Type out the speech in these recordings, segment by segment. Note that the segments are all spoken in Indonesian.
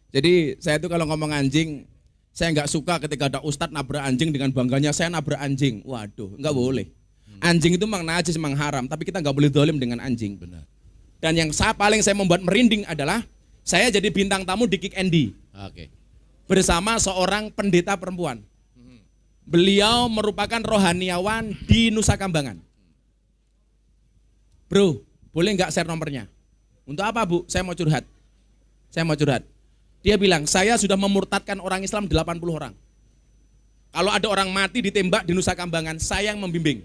Jadi saya itu kalau ngomong anjing, saya nggak suka ketika ada ustadz nabrak anjing dengan bangganya saya nabrak anjing. Waduh, nggak boleh. Anjing itu memang najis, memang haram, tapi kita nggak boleh dolim dengan anjing. Benar. Dan yang paling saya membuat merinding adalah saya jadi bintang tamu di Kick Andy Oke. bersama seorang pendeta perempuan. Beliau merupakan rohaniawan di Nusa Kambangan. Bro, boleh nggak share nomornya? Untuk apa Bu? Saya mau curhat. Dia bilang, saya sudah memurtadkan orang Islam 80 orang. Kalau ada orang mati ditembak di Nusa Kambangan, saya yang membimbing.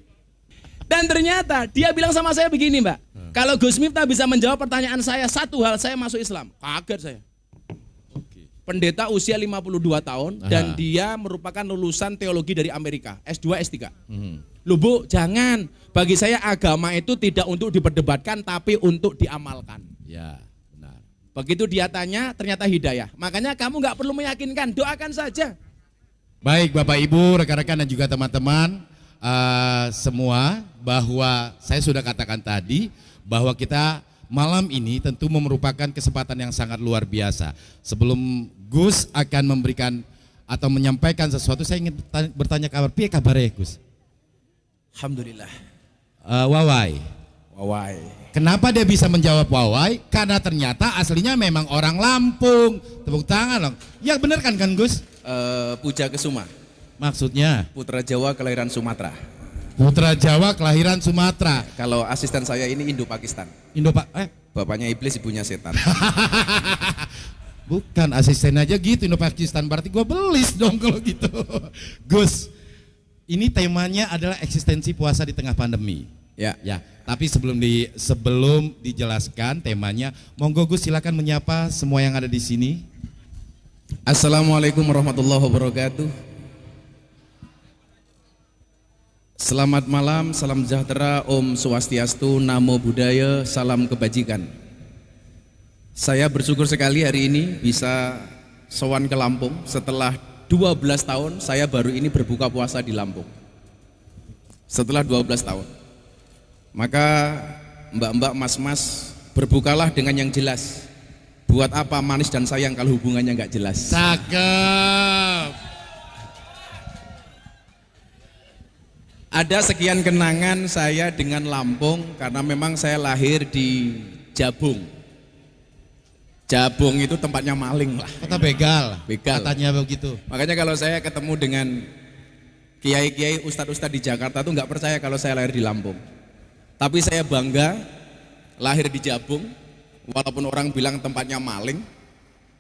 Dan ternyata dia bilang sama saya begini Mbak, kalau Gus Miftah bisa menjawab pertanyaan saya satu hal, saya masuk Islam. Kaget saya. Pendeta usia 52 tahun dan dia merupakan lulusan teologi dari Amerika, S2, S3. Loh Bu, jangan. Bagi saya agama itu tidak untuk diperdebatkan tapi untuk diamalkan. Ya, benar. Begitu dia tanya, ternyata hidayah. Makanya kamu nggak perlu meyakinkan, doakan saja. Baik Bapak Ibu, rekan-rekan dan juga teman-teman semua, bahwa saya sudah katakan tadi bahwa kita malam ini tentu merupakan kesempatan yang sangat luar biasa. Sebelum Gus akan memberikan atau menyampaikan sesuatu, saya ingin bertanya kabar. Piye kabarnya Gus? Alhamdulillah. Wawai. Kenapa dia bisa menjawab Wawai? Karena ternyata aslinya memang orang Lampung. Tepuk tangan dong. Ya benar kan Gus? Puja Kesuma. Maksudnya? Putra Jawa kelahiran Sumatera. Putra Jawa kelahiran Sumatera. Kalau asisten saya ini Indo-Pakistan. Bapaknya iblis, ibunya setan. Bukan, asisten aja gitu Indo-Pakistan, berarti gua belis dong kalau gitu. Gus, ini temanya adalah eksistensi puasa di tengah pandemi. Ya. Tapi sebelum dijelaskan temanya, monggo Gus silakan menyapa semua yang ada di sini. Assalamualaikum warahmatullahi wabarakatuh. Selamat malam, salam sejahtera, Om Swastiastu, Namo Buddhaya, salam kebajikan. Saya bersyukur sekali hari ini bisa sowan ke Lampung. Setelah 12 tahun saya baru ini berbuka puasa di Lampung. Setelah 12 tahun. Maka mbak-mbak, mas-mas, berbukalah dengan yang jelas. Buat apa manis dan sayang kalau hubungannya nggak jelas. Cakep. Ada sekian kenangan saya dengan Lampung karena memang saya lahir di Jabung. Jabung itu tempatnya maling lah. Kota begal. Katanya begitu. Makanya kalau saya ketemu dengan kiai-kiai, ustadz-ustadz di Jakarta tuh nggak percaya kalau saya lahir di Lampung. Tapi saya bangga lahir di Jabung, walaupun orang bilang tempatnya maling,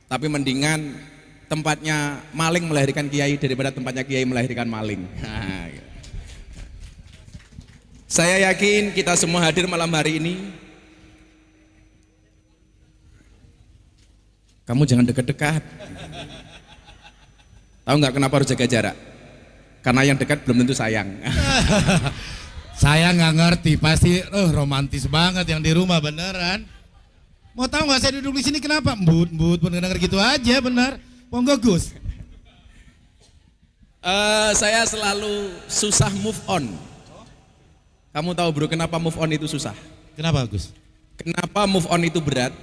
tapi mendingan tempatnya maling melahirkan kiai daripada tempatnya kiai melahirkan maling. Nah, gitu. Saya yakin kita semua hadir malam hari ini. Kamu jangan dekat-dekat. Tahu nggak kenapa harus jaga jarak? Karena yang dekat belum tentu sayang. Saya nggak ngerti, pasti romantis banget yang di rumah beneran. Mau tahu nggak saya duduk di sini kenapa? Mbut bener gitu aja bener. Monggo Gus. Saya selalu susah move on. Kamu tahu bro kenapa move on itu susah? Kenapa Gus? Kenapa move on itu berat?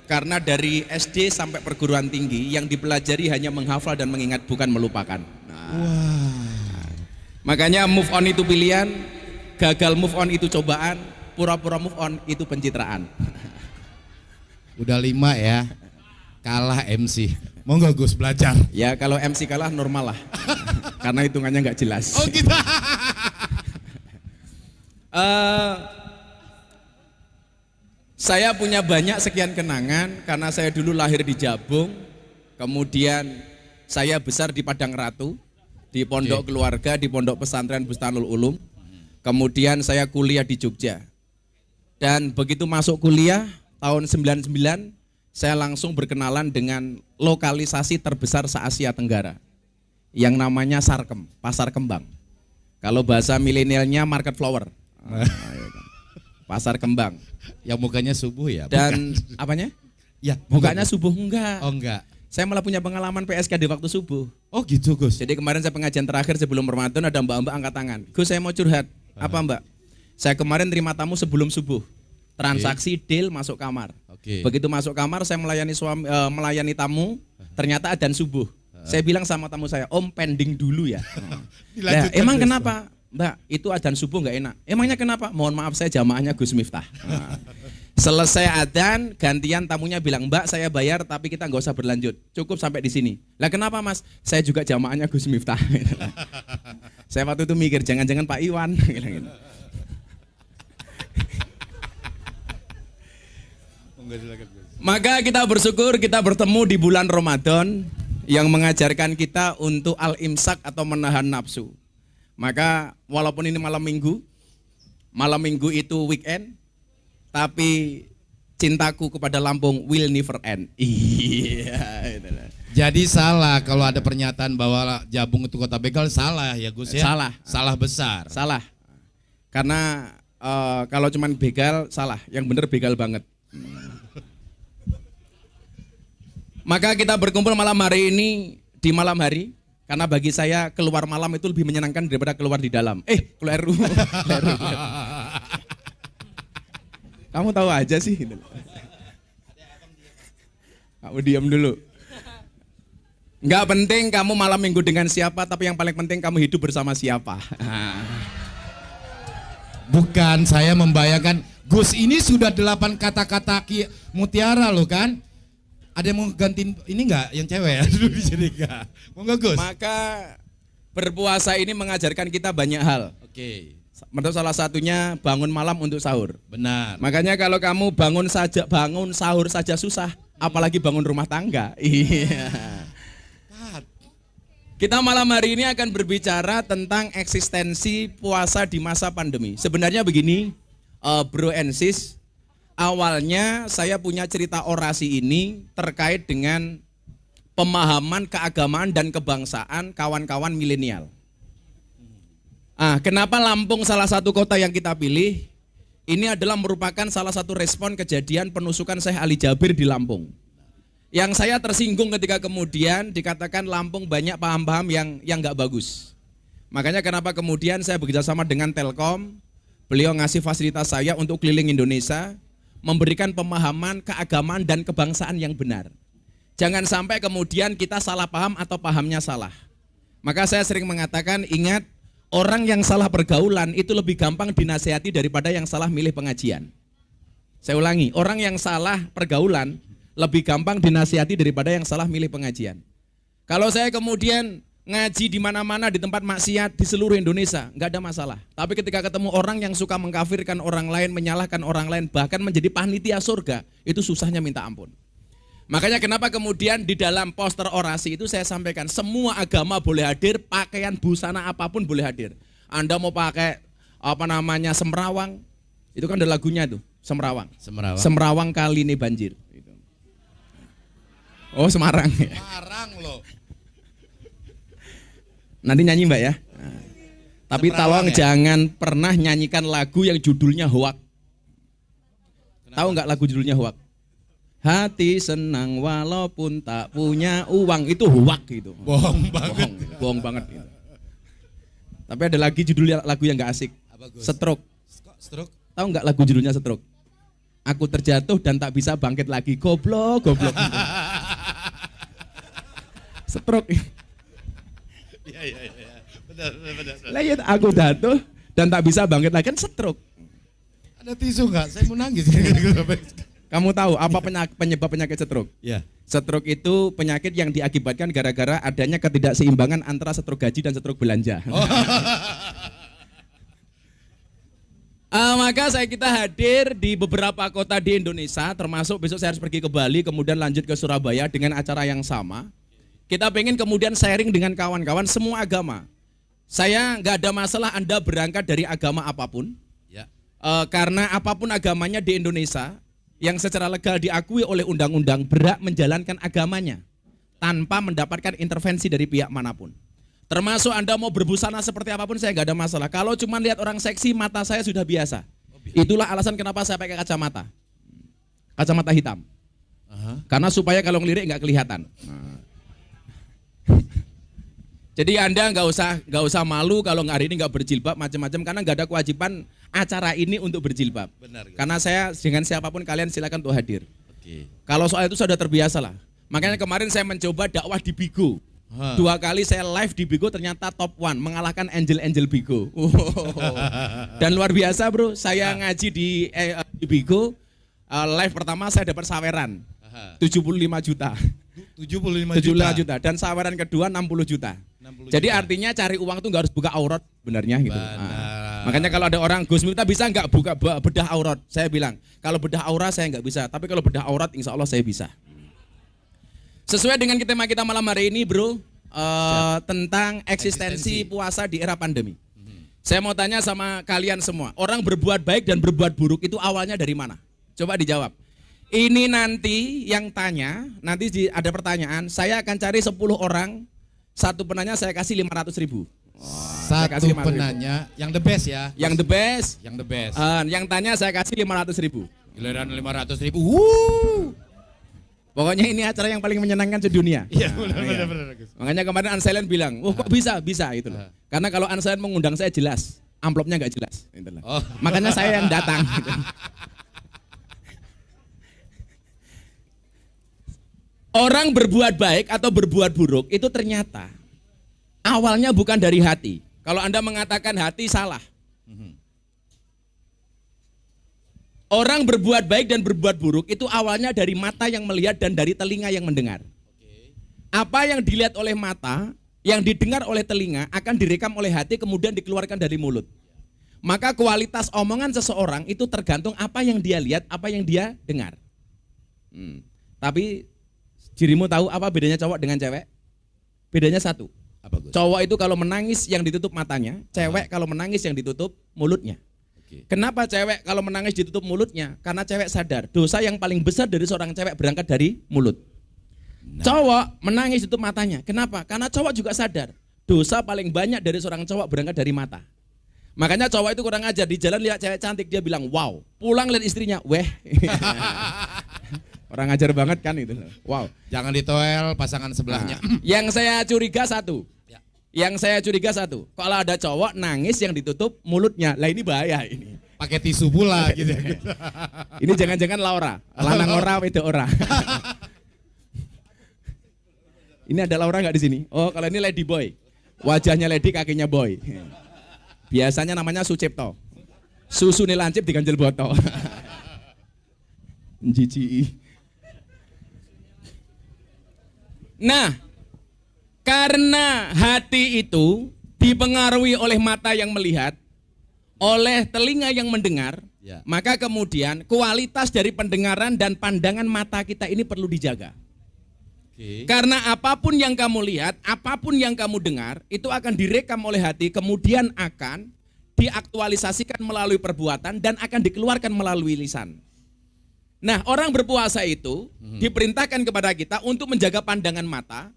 Karena dari SD sampai perguruan tinggi yang dipelajari hanya menghafal dan mengingat, bukan melupakan. Makanya move on itu pilihan, gagal move on itu cobaan, pura-pura move on itu pencitraan. Udah 5 ya, kalah MC. Monggo Gus belajar. Ya kalau MC kalah normal lah, karena hitungannya nggak jelas. Oh gitu. Saya punya banyak sekian kenangan karena saya dulu lahir di Jabung, kemudian saya besar di Padang Ratu, di pondok keluarga, di pondok pesantren Bustanul Ulum, kemudian saya kuliah di Jogja. Dan begitu masuk kuliah tahun 99, saya langsung berkenalan dengan lokalisasi terbesar se-Asia Tenggara yang namanya Sarkem, Pasar Kembang. Kalau bahasa milenialnya market flower. Pasar Kembang. Yang mukanya subuh ya? Dan bukan. Apanya? Ya, mukanya subuh enggak. Oh enggak. Saya malah punya pengalaman PSK di waktu subuh. Oh gitu Gus. Jadi kemarin saya pengajian terakhir sebelum Ramadan ada mbak-mbak angkat tangan. Gus saya mau curhat. Apa mbak? Saya kemarin terima tamu sebelum subuh. Transaksi deal masuk kamar. Begitu masuk kamar saya melayani tamu. Ternyata adzan subuh. Saya bilang sama tamu saya, Om pending dulu ya. Lah, Dilanjutkan emang besok. kenapa? Mbak, itu adzan subuh nggak enak. Emangnya kenapa? Mohon maaf saya jamaahnya Gus Miftah. Nah, selesai adzan, gantian tamunya bilang, Mbak saya bayar tapi kita nggak usah berlanjut. Cukup sampai di sini. Lah kenapa Mas? Saya juga jamaahnya Gus Miftah. Saya waktu itu mikir, jangan-jangan Pak Iwan. Maka kita bersyukur kita bertemu di bulan Ramadan yang mengajarkan kita untuk al-imsak atau menahan nafsu. Maka walaupun ini malam minggu itu weekend, tapi cintaku kepada Lampung will never end. Iya. Jadi salah kalau ada pernyataan bahwa Jabung itu kota begal, salah ya Gus ya? Salah. Salah besar. Salah. Karena kalau cuman begal salah, yang benar begal banget. Maka kita berkumpul malam hari ini di malam hari, karena bagi saya keluar malam itu lebih menyenangkan daripada keluar di dalam. Keliru. Kamu tahu aja sih. Kamu diam dulu. Enggak penting kamu malam minggu dengan siapa, tapi yang paling penting kamu hidup bersama siapa. Bukan, saya membayangkan Gus ini sudah 8 kata-kata mutiara loh kan? Ada yang mau gantiin ini enggak yang cewek ya? Jadi enggak. Mau enggak Gus? Maka berpuasa ini mengajarkan kita banyak hal. Oke. Menurut salah satunya bangun malam untuk sahur. Benar. Makanya kalau kamu bangun sahur saja susah, apalagi bangun rumah tangga. Iya. Kita malam hari ini akan berbicara tentang eksistensi puasa di masa pandemi. Sebenarnya begini, bro and sis, awalnya saya punya cerita orasi ini terkait dengan pemahaman keagamaan dan kebangsaan kawan-kawan milenial. Kenapa Lampung salah satu kota yang kita pilih? Ini adalah merupakan salah satu respon kejadian penusukan Syekh Ali Jabir di Lampung. Yang saya tersinggung ketika kemudian dikatakan Lampung banyak paham-paham yang nggak bagus. Makanya kenapa kemudian saya bekerjasama dengan Telkom, beliau ngasih fasilitas saya untuk keliling Indonesia, memberikan pemahaman keagamaan dan kebangsaan yang benar. Jangan sampai kemudian kita salah paham atau pahamnya salah. Maka saya sering mengatakan, ingat, orang yang salah pergaulan itu lebih gampang dinasihati daripada yang salah milih pengajian. Saya ulangi, orang yang salah pergaulan lebih gampang dinasihati daripada yang salah milih pengajian. Kalau saya kemudian ngaji di mana-mana di tempat maksiat di seluruh Indonesia, nggak ada masalah. Tapi ketika ketemu orang yang suka mengkafirkan orang lain, menyalahkan orang lain, bahkan menjadi panitia surga, itu susahnya minta ampun. Makanya kenapa kemudian di dalam poster orasi itu saya sampaikan, semua agama boleh hadir, pakaian busana apapun boleh hadir. Anda mau pakai semrawang, itu kan ada lagunya tuh, semrawang. Semrawang kali ini banjir. Oh Semarang. Semarang loh. Nanti nyanyi Mbak ya. Tapi tolong ya? jangan pernah nyanyikan lagu yang judulnya hoak. Tahu nggak lagu judulnya hoak? Hati senang walaupun tak punya uang, itu hoak gitu. Bohong banget. Bohong banget gitu. Tapi ada lagi judul lagu yang nggak asik. Stroke. Stroke? Tahu nggak lagu judulnya Stroke? Aku terjatuh dan tak bisa bangkit lagi. Goblok. Stroke. Iya. Benar. Lah ya aku jatuh dan tak bisa bangkit lagi, kan stroke. Ada tisu nggak? Saya mau nangis. Kamu tahu apa penyebab penyakit stroke? Ya. Stroke itu penyakit yang diakibatkan gara-gara adanya ketidakseimbangan antara stroke gaji dan stroke belanja. Maka kita hadir di beberapa kota di Indonesia, termasuk besok saya harus pergi ke Bali, kemudian lanjut ke Surabaya dengan acara yang sama. Kita pengen kemudian sharing dengan kawan-kawan semua agama. Saya nggak ada masalah Anda berangkat dari agama apapun, Ya. Karena apapun agamanya di Indonesia, yang secara legal diakui oleh undang-undang berhak menjalankan agamanya tanpa mendapatkan intervensi dari pihak manapun. Termasuk Anda mau berbusana seperti apapun saya nggak ada masalah. Kalau cuma lihat orang seksi, mata saya sudah biasa. Itulah alasan kenapa saya pakai kacamata hitam. Karena supaya kalau ngelirik nggak kelihatan. Jadi Anda nggak usah malu kalau hari ini nggak berjilbab macam-macam, karena nggak ada kewajiban acara ini untuk berjilbab. Benar. Karena saya dengan siapapun kalian silakan untuk hadir. Oke. Kalau soal itu sudah terbiasa lah. Makanya kemarin saya mencoba dakwah di Bigo. 2 kali saya live di Bigo ternyata top 1, mengalahkan angel-angel Bigo. Dan luar biasa bro, saya ngaji di Bigo, live pertama saya dapat saweran 75 juta. 75 juta dan saweran kedua 60 juta. Jadi artinya cari uang itu nggak harus buka aurat sebenarnya gitu. Makanya kalau ada orang, Gus Miftah bisa nggak buka bedah aurat? Saya bilang, kalau bedah aurat saya nggak bisa, tapi kalau bedah aurat insya Allah saya bisa. Sesuai dengan tema kita malam hari ini bro, tentang eksistensi puasa di era pandemi. Saya mau tanya sama kalian semua, orang berbuat baik dan berbuat buruk itu awalnya dari mana? Coba dijawab. Ini nanti yang tanya, nanti ada pertanyaan, saya akan cari 10 orang, satu penanya saya kasih 500.000. Satu penanya, yang the best ya. Yang the best. Yang the best. Yang tanya saya kasih 500.000. Giliran 500.000. Pokoknya ini acara yang paling menyenangkan sedunia. Iya, benar. Makanya kemarin Anselen bilang, kok bisa itu loh. Karena kalau Anselen mengundang saya jelas, amplopnya nggak jelas. Gitu loh. Makanya saya yang datang. Gitu. Orang berbuat baik atau berbuat buruk itu ternyata awalnya bukan dari hati. Kalau Anda mengatakan hati salah. Orang berbuat baik dan berbuat buruk itu awalnya dari mata yang melihat dan dari telinga yang mendengar. Apa yang dilihat oleh mata, yang didengar oleh telinga akan direkam oleh hati kemudian dikeluarkan dari mulut. Maka kualitas omongan seseorang itu tergantung apa yang dia lihat, apa yang dia dengar. Tapi dirimu tahu apa bedanya cowok dengan cewek? Bedanya satu. Apa, Gus? Cowok itu kalau menangis yang ditutup matanya, cewek kalau menangis yang ditutup mulutnya. Kenapa cewek kalau menangis ditutup mulutnya? Karena cewek sadar dosa yang paling besar dari seorang cewek berangkat dari mulut. Cowok menangis ditutup matanya. Kenapa? Karena cowok juga sadar dosa paling banyak dari seorang cowok berangkat dari mata. Makanya cowok itu kurang ajar, di jalan lihat cewek cantik dia bilang wow, pulang lihat istrinya, weh. Orang ajar banget kan itu. Wow. Jangan ditoel pasangan sebelahnya. Yang saya curiga satu. Kalau ada cowok nangis yang ditutup mulutnya. Lah ini bahaya ini. Pakai tisu pula gitu. Ini jangan-jangan Laura. Lanang ora wedok ora. Ini ada Laura nggak di sini? Oh, kalau ini Lady Boy. Wajahnya Lady, kakinya Boy. Biasanya namanya Sucipto. Susu nih lancip diganjel botol. Jijik. Nah, karena hati itu dipengaruhi oleh mata yang melihat, oleh telinga yang mendengar, maka kemudian kualitas dari pendengaran dan pandangan mata kita ini perlu dijaga. Karena apapun yang kamu lihat, apapun yang kamu dengar, itu akan direkam oleh hati, kemudian akan diaktualisasikan melalui perbuatan dan akan dikeluarkan melalui lisan. Nah, orang berpuasa itu diperintahkan kepada kita untuk menjaga pandangan mata,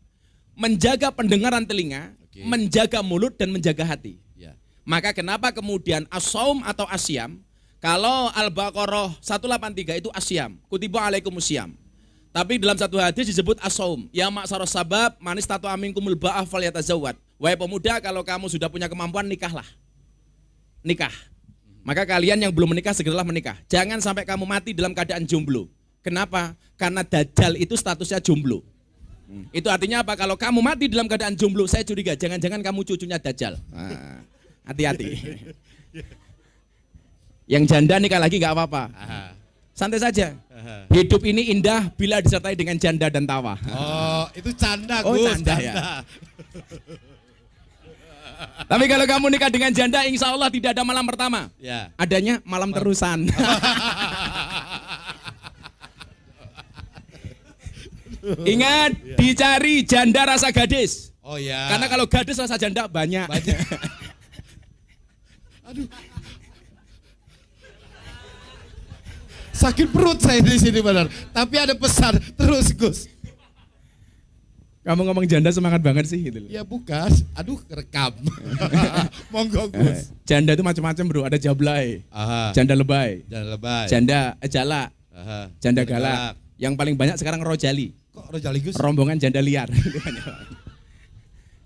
menjaga pendengaran telinga, menjaga mulut dan menjaga hati. Maka kenapa kemudian as-saum atau asyam, kalau Al-Baqarah 183 itu asyam, kutiba alaikumusiyam. Tapi dalam satu hadis disebut as-saum, ya ma'saros sabab manis tatu aminkumul ba'ah falyatazawwad. Wahai pemuda, kalau kamu sudah punya kemampuan nikahlah. Nikah. Maka kalian yang belum menikah segeralah menikah. Jangan sampai kamu mati dalam keadaan jomblo. Kenapa? Karena Dajjal itu statusnya jomblo. Itu artinya apa? Kalau kamu mati dalam keadaan jomblo, saya curiga jangan-jangan kamu cucunya Dajjal. Hati-hati. Yang janda nikah lagi nggak apa-apa. Santai saja. Hidup ini indah bila disertai dengan janda dan tawa. Oh, itu canda, Gus. Oh, canda ya. Tapi kalau kamu nikah dengan janda, insya Allah tidak ada malam pertama. Adanya malam terusan. Ingat, dicari janda rasa gadis. Oh ya. Karena kalau gadis rasa janda banyak. Aduh. Sakit perut saya di sini benar. Tapi ada pesan terus, Gus. Kamu ngomong janda semangat banget sih gitu. Ya bukan. Aduh, rekam. Monggo, Gus. Janda itu macam-macam, Bro. Ada jablay. Janda lebay. Janda jala. Janda galak. Yang paling banyak sekarang rojali. Kok rojali, Gus? Rombongan janda liar.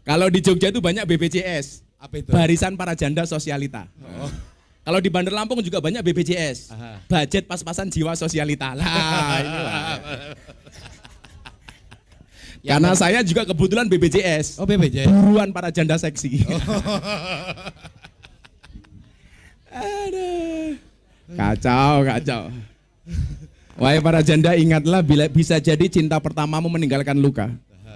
Kalau di Jogja itu banyak BPJS. Apa itu? Barisan para janda sosialita. Kalau di Bandar Lampung juga banyak BPJS. Budget pas-pasan jiwa sosialita. Lah, ini lah. Karena saya juga kebetulan BPJS. Oh, BPJS. Buruan para janda seksi. Aduh. Kacau. Wahai para janda, ingatlah bila bisa jadi cinta pertamamu meninggalkan luka.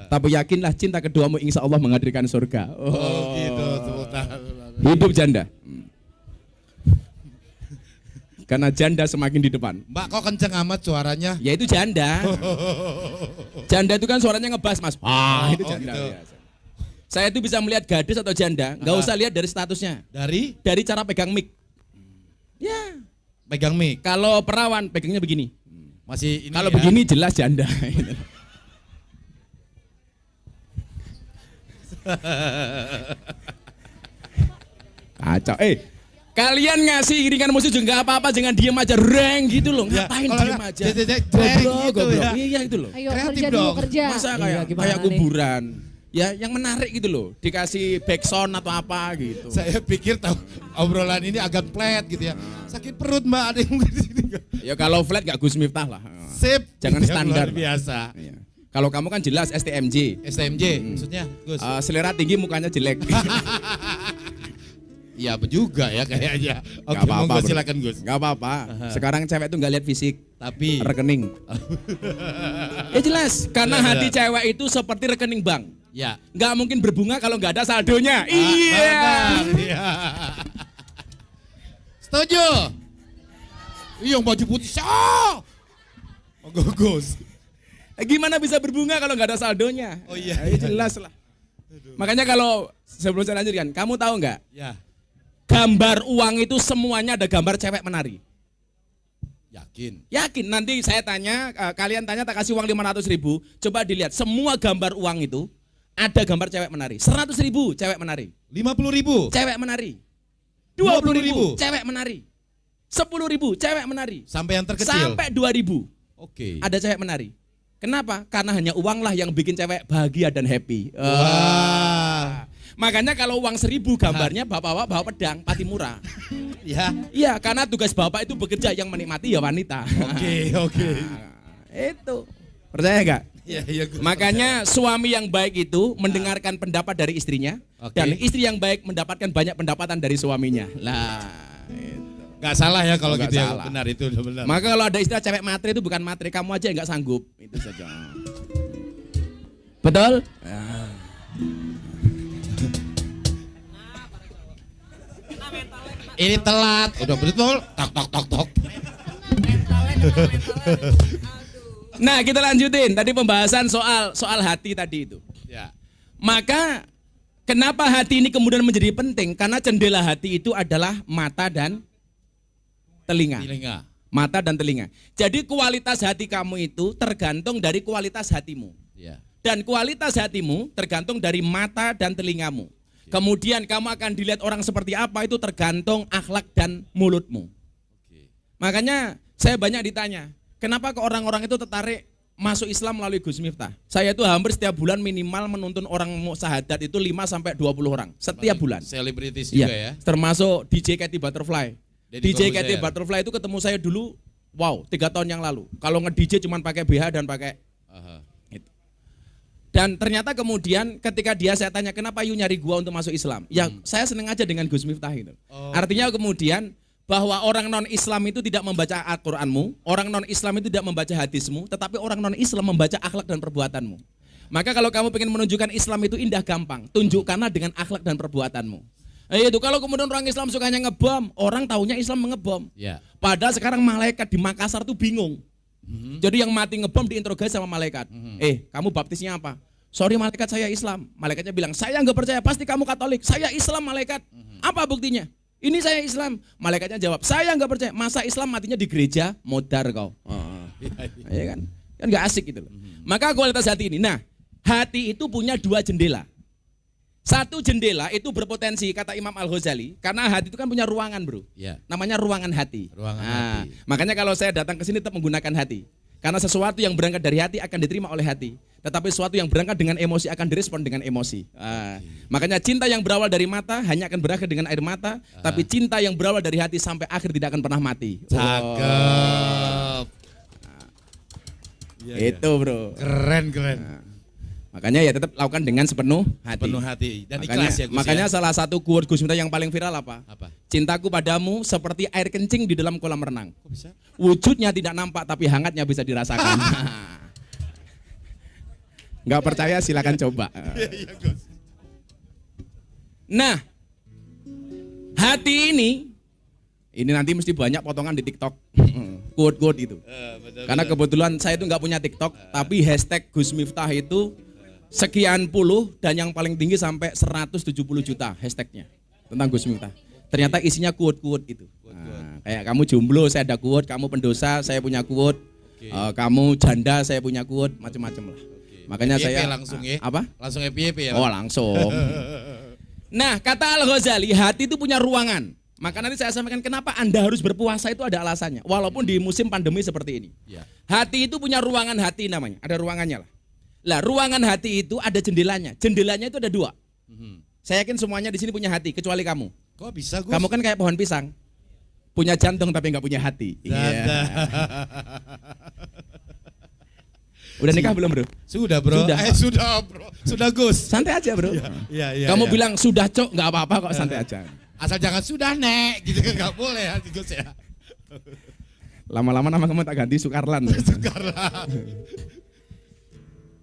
Tapi yakinlah cinta keduamu insya Allah menghadirkan surga. Oh gitu. Hidup janda. Karena janda semakin di depan. Mbak kok kenceng amat suaranya? Ya itu janda. Janda itu kan suaranya ngebas mas. Itu janda. Gitu. Saya itu bisa melihat gadis atau janda, nggak usah lihat dari statusnya. Dari cara pegang mic. Ya. Pegang mic. Kalau perawan pegangnya begini. Masih ini. Kalau ya? begini jelas janda. Kacau. Kalian ngasih iringan musik juga nggak apa-apa, jangan diem aja reng gitu loh. Ngapain diem aja? Goblok. Iya itu loh. Ayo Kreatif kerja dong. dulu kerja. Masa Iya, gimana kayak nih? kuburan. Ya yang menarik gitu loh. Dikasih backsound atau apa gitu. Saya pikir tahu obrolan ini agak flat gitu ya. Sakit perut Mbak, ada yang di sini. Ya kalau flat gak Gus Miftah lah. Sip. Jangan Ya, standar. luar biasa. Iya. Kalau kamu kan jelas STMJ. STMJ maksudnya Gus. Selera tinggi mukanya jelek. Iya juga ya kayaknya. Oke, Gak apa-apa, monggo bro. silakan Gus. Gak apa-apa. Sekarang cewek tuh gak lihat fisik, Tapi rekening. Ya jelas, karena Benar, hati benar. cewek itu seperti rekening bank. ya. Gak mungkin berbunga kalau gak ada saldonya. Iya. Benar, iya. Setuju. Iya, yang baju putih. Monggo Gus. Gimana bisa berbunga kalau gak ada saldonya? Oh iya, Ya, jelas lah. Makanya kalau sebelum saya lanjutkan, kamu tahu nggak? Ya. Gambar uang itu semuanya ada gambar cewek menari. Yakin. Yakin, nanti saya tanya, kalian tanya tak kasih uang 500.000, coba dilihat semua gambar uang itu ada gambar cewek menari. 100.000 cewek menari. 50.000. Cewek menari. 20.000 cewek menari. 10.000 cewek menari. Sampai yang terkecil. Sampai 2.000 Oke. ada cewek menari. Kenapa? Karena hanya uang lah yang bikin cewek bahagia dan happy. Wah. Makanya kalau uang 1.000 gambarnya bapak-bapak bawa pedang, pati murah. Ya. Iya, karena tugas bapak itu bekerja, yang menikmati ya wanita. Oke. Itu. Percaya nggak? Iya, iya. Gus. Makanya suami yang baik itu mendengarkan pendapat dari istrinya, Oke. dan istri yang baik mendapatkan banyak pendapatan dari suaminya. Lah, itu. Gak salah ya kalau Nggak gitu ya. salah. Benar itu udah benar. Maka kalau ada istilah cewek matre itu bukan matre, kamu aja yang nggak sanggup. Itu saja. Betul? Ini telat. Udah betul. Tok. Nah, kita lanjutin. Tadi pembahasan soal hati tadi itu. Ya. Maka kenapa hati ini kemudian menjadi penting? Karena jendela hati itu adalah mata dan telinga. Telinga. Mata dan telinga. Jadi kualitas hati kamu itu tergantung dari kualitas hatimu. Ya. Dan kualitas hatimu tergantung dari mata dan telingamu. Kemudian kamu akan dilihat orang seperti apa itu tergantung akhlak dan mulutmu. Oke. Makanya saya banyak ditanya, kenapa ke orang-orang itu tertarik masuk Islam melalui Gus Miftah? Saya itu hampir setiap bulan minimal menuntun orang syahadat itu 5-20 orang setiap bulan. Selebritis juga ya. Termasuk DJ Katy Butterfly. Deddy DJ Corbuzier. Katy Butterfly itu ketemu saya dulu, wow, 3 tahun yang lalu. Kalau nge-DJ cuma pakai BH dan pakai Aha. itu. Dan ternyata kemudian ketika dia saya tanya, kenapa you nyari gua untuk masuk Islam? Ya saya seneng aja dengan Gus Miftah itu. Oh. Artinya kemudian bahwa orang non-Islam itu tidak membaca Al-Quranmu, orang non-Islam itu tidak membaca hadismu, tetapi orang non-Islam membaca akhlak dan perbuatanmu. Maka kalau kamu ingin menunjukkan Islam itu indah gampang, tunjukkanlah dengan akhlak dan perbuatanmu. Itu kalau kemudian orang Islam sukanya ngebom, orang taunya Islam mengebom. Ya. Padahal sekarang malaikat di Makassar tuh bingung. Jadi yang mati ngebom diinterogasi sama malaikat. Kamu baptisnya apa? Sorry malaikat, saya Islam. Malaikatnya bilang, saya nggak percaya, pasti kamu Katolik. Saya Islam malaikat. Apa buktinya? Ini saya Islam. Malaikatnya jawab, saya nggak percaya. Masa Islam matinya di gereja? Modar kau. Iya kan? Kan nggak asik gitu loh. Maka kualitas hati ini. Nah, hati itu punya 2 jendela. Satu jendela itu berpotensi, kata Imam Al-Ghazali, karena hati itu kan punya ruangan bro. Ya. Namanya ruangan hati. Ruangan hati. Makanya kalau saya datang ke sini tetap menggunakan hati. Karena sesuatu yang berangkat dari hati akan diterima oleh hati. Tetapi sesuatu yang berangkat dengan emosi akan direspon dengan emosi. Makanya cinta yang berawal dari mata hanya akan berakhir dengan air mata. Tapi cinta yang berawal dari hati sampai akhir tidak akan pernah mati. Cakep. Itu bro. Keren. Makanya ya tetap lakukan dengan sepenuh hati. Penuh hati dan Makanya, ikhlas ya Gus. makanya Ya? salah satu quote Gus Miftah yang paling viral apa? Apa? Cintaku padamu seperti air kencing di dalam kolam renang. Kok bisa? Wujudnya tidak nampak tapi hangatnya bisa dirasakan. Nggak percaya silakan coba. Iya, Gus. Nah, hati ini nanti mesti banyak potongan di TikTok. Quote-quote itu. Karena kebetulan saya itu nggak punya TikTok, tapi hashtag Gus Miftah itu sekian puluh dan yang paling tinggi sampai 170 juta hashtagnya tentang Gus Miftah. Ternyata isinya quote-quote itu. Nah, kayak kamu jomblo saya ada quote, kamu pendosa saya punya quote, kamu janda saya punya quote, macam-macam lah. Makanya FYP saya langsung ya. apa? Langsung FYP ya. Oh langsung. Nah kata Al-Ghazali hati itu punya ruangan. Maka nanti saya sampaikan kenapa Anda harus berpuasa itu ada alasannya. Walaupun di musim pandemi seperti ini. Ya. Hati itu punya ruangan hati namanya. Ada ruangannya lah. Lah ruangan hati itu ada jendelanya. Jendelanya itu ada 2. Saya yakin semuanya di sini punya hati kecuali kamu. Kok bisa Gus? Kamu kan kayak pohon pisang. Punya jantung tapi nggak punya hati. Iya. Udah nikah belum bro? Sudah bro. Sudah. Sudah bro. Sudah Gus. Santai aja bro. Iya. Kamu bilang sudah cok nggak apa-apa kok, santai aja. Asal jangan sudah nek, gitu kan nggak boleh ya Gus ya. Lama-lama nama kamu tak ganti Sukarlan. Sukarlan.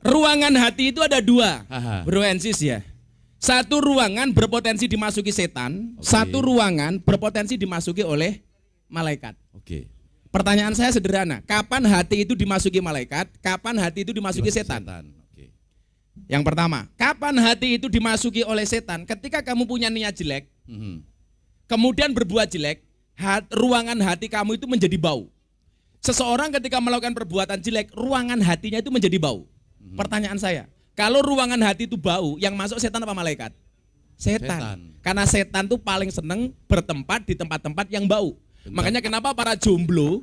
Ruangan hati itu ada 2, Aha. bro and sis ya. Satu ruangan berpotensi dimasuki setan, satu ruangan berpotensi dimasuki oleh malaikat. Oke. Pertanyaan saya sederhana, kapan hati itu dimasuki malaikat, kapan hati itu dimasuki setan? Oke. Yang pertama, kapan hati itu dimasuki oleh setan? Ketika kamu punya niat jelek, kemudian berbuat jelek, ruangan hati kamu itu menjadi bau. Seseorang ketika melakukan perbuatan jelek, ruangan hatinya itu menjadi bau. Pertanyaan saya, kalau ruangan hati itu bau, yang masuk setan apa malaikat? Setan. Karena setan tuh paling seneng bertempat di tempat-tempat yang bau. Makanya kenapa para jomblo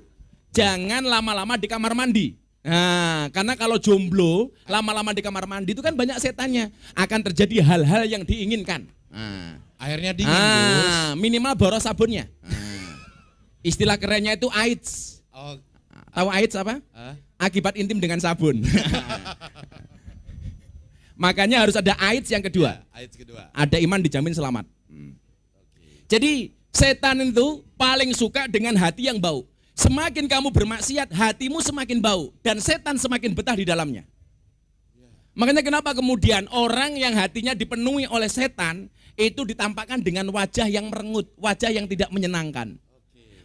jangan lama-lama di kamar mandi. Nah, karena kalau jomblo lama-lama di kamar mandi itu kan banyak setannya. Akan terjadi hal-hal yang diinginkan. Nah, airnya dingin Gus. Minimal boros sabunnya. Istilah kerennya itu AIDS. Oh. Tahu AIDS apa? Akibat intim dengan sabun. Makanya harus ada AIDS yang kedua. AIDS kedua. Ada iman dijamin selamat. Jadi setan itu paling suka dengan hati yang bau. Semakin kamu bermaksiat, hatimu semakin bau dan setan semakin betah di dalamnya. Makanya kenapa kemudian orang yang hatinya dipenuhi oleh setan itu ditampakkan dengan wajah yang merengut, wajah yang tidak menyenangkan.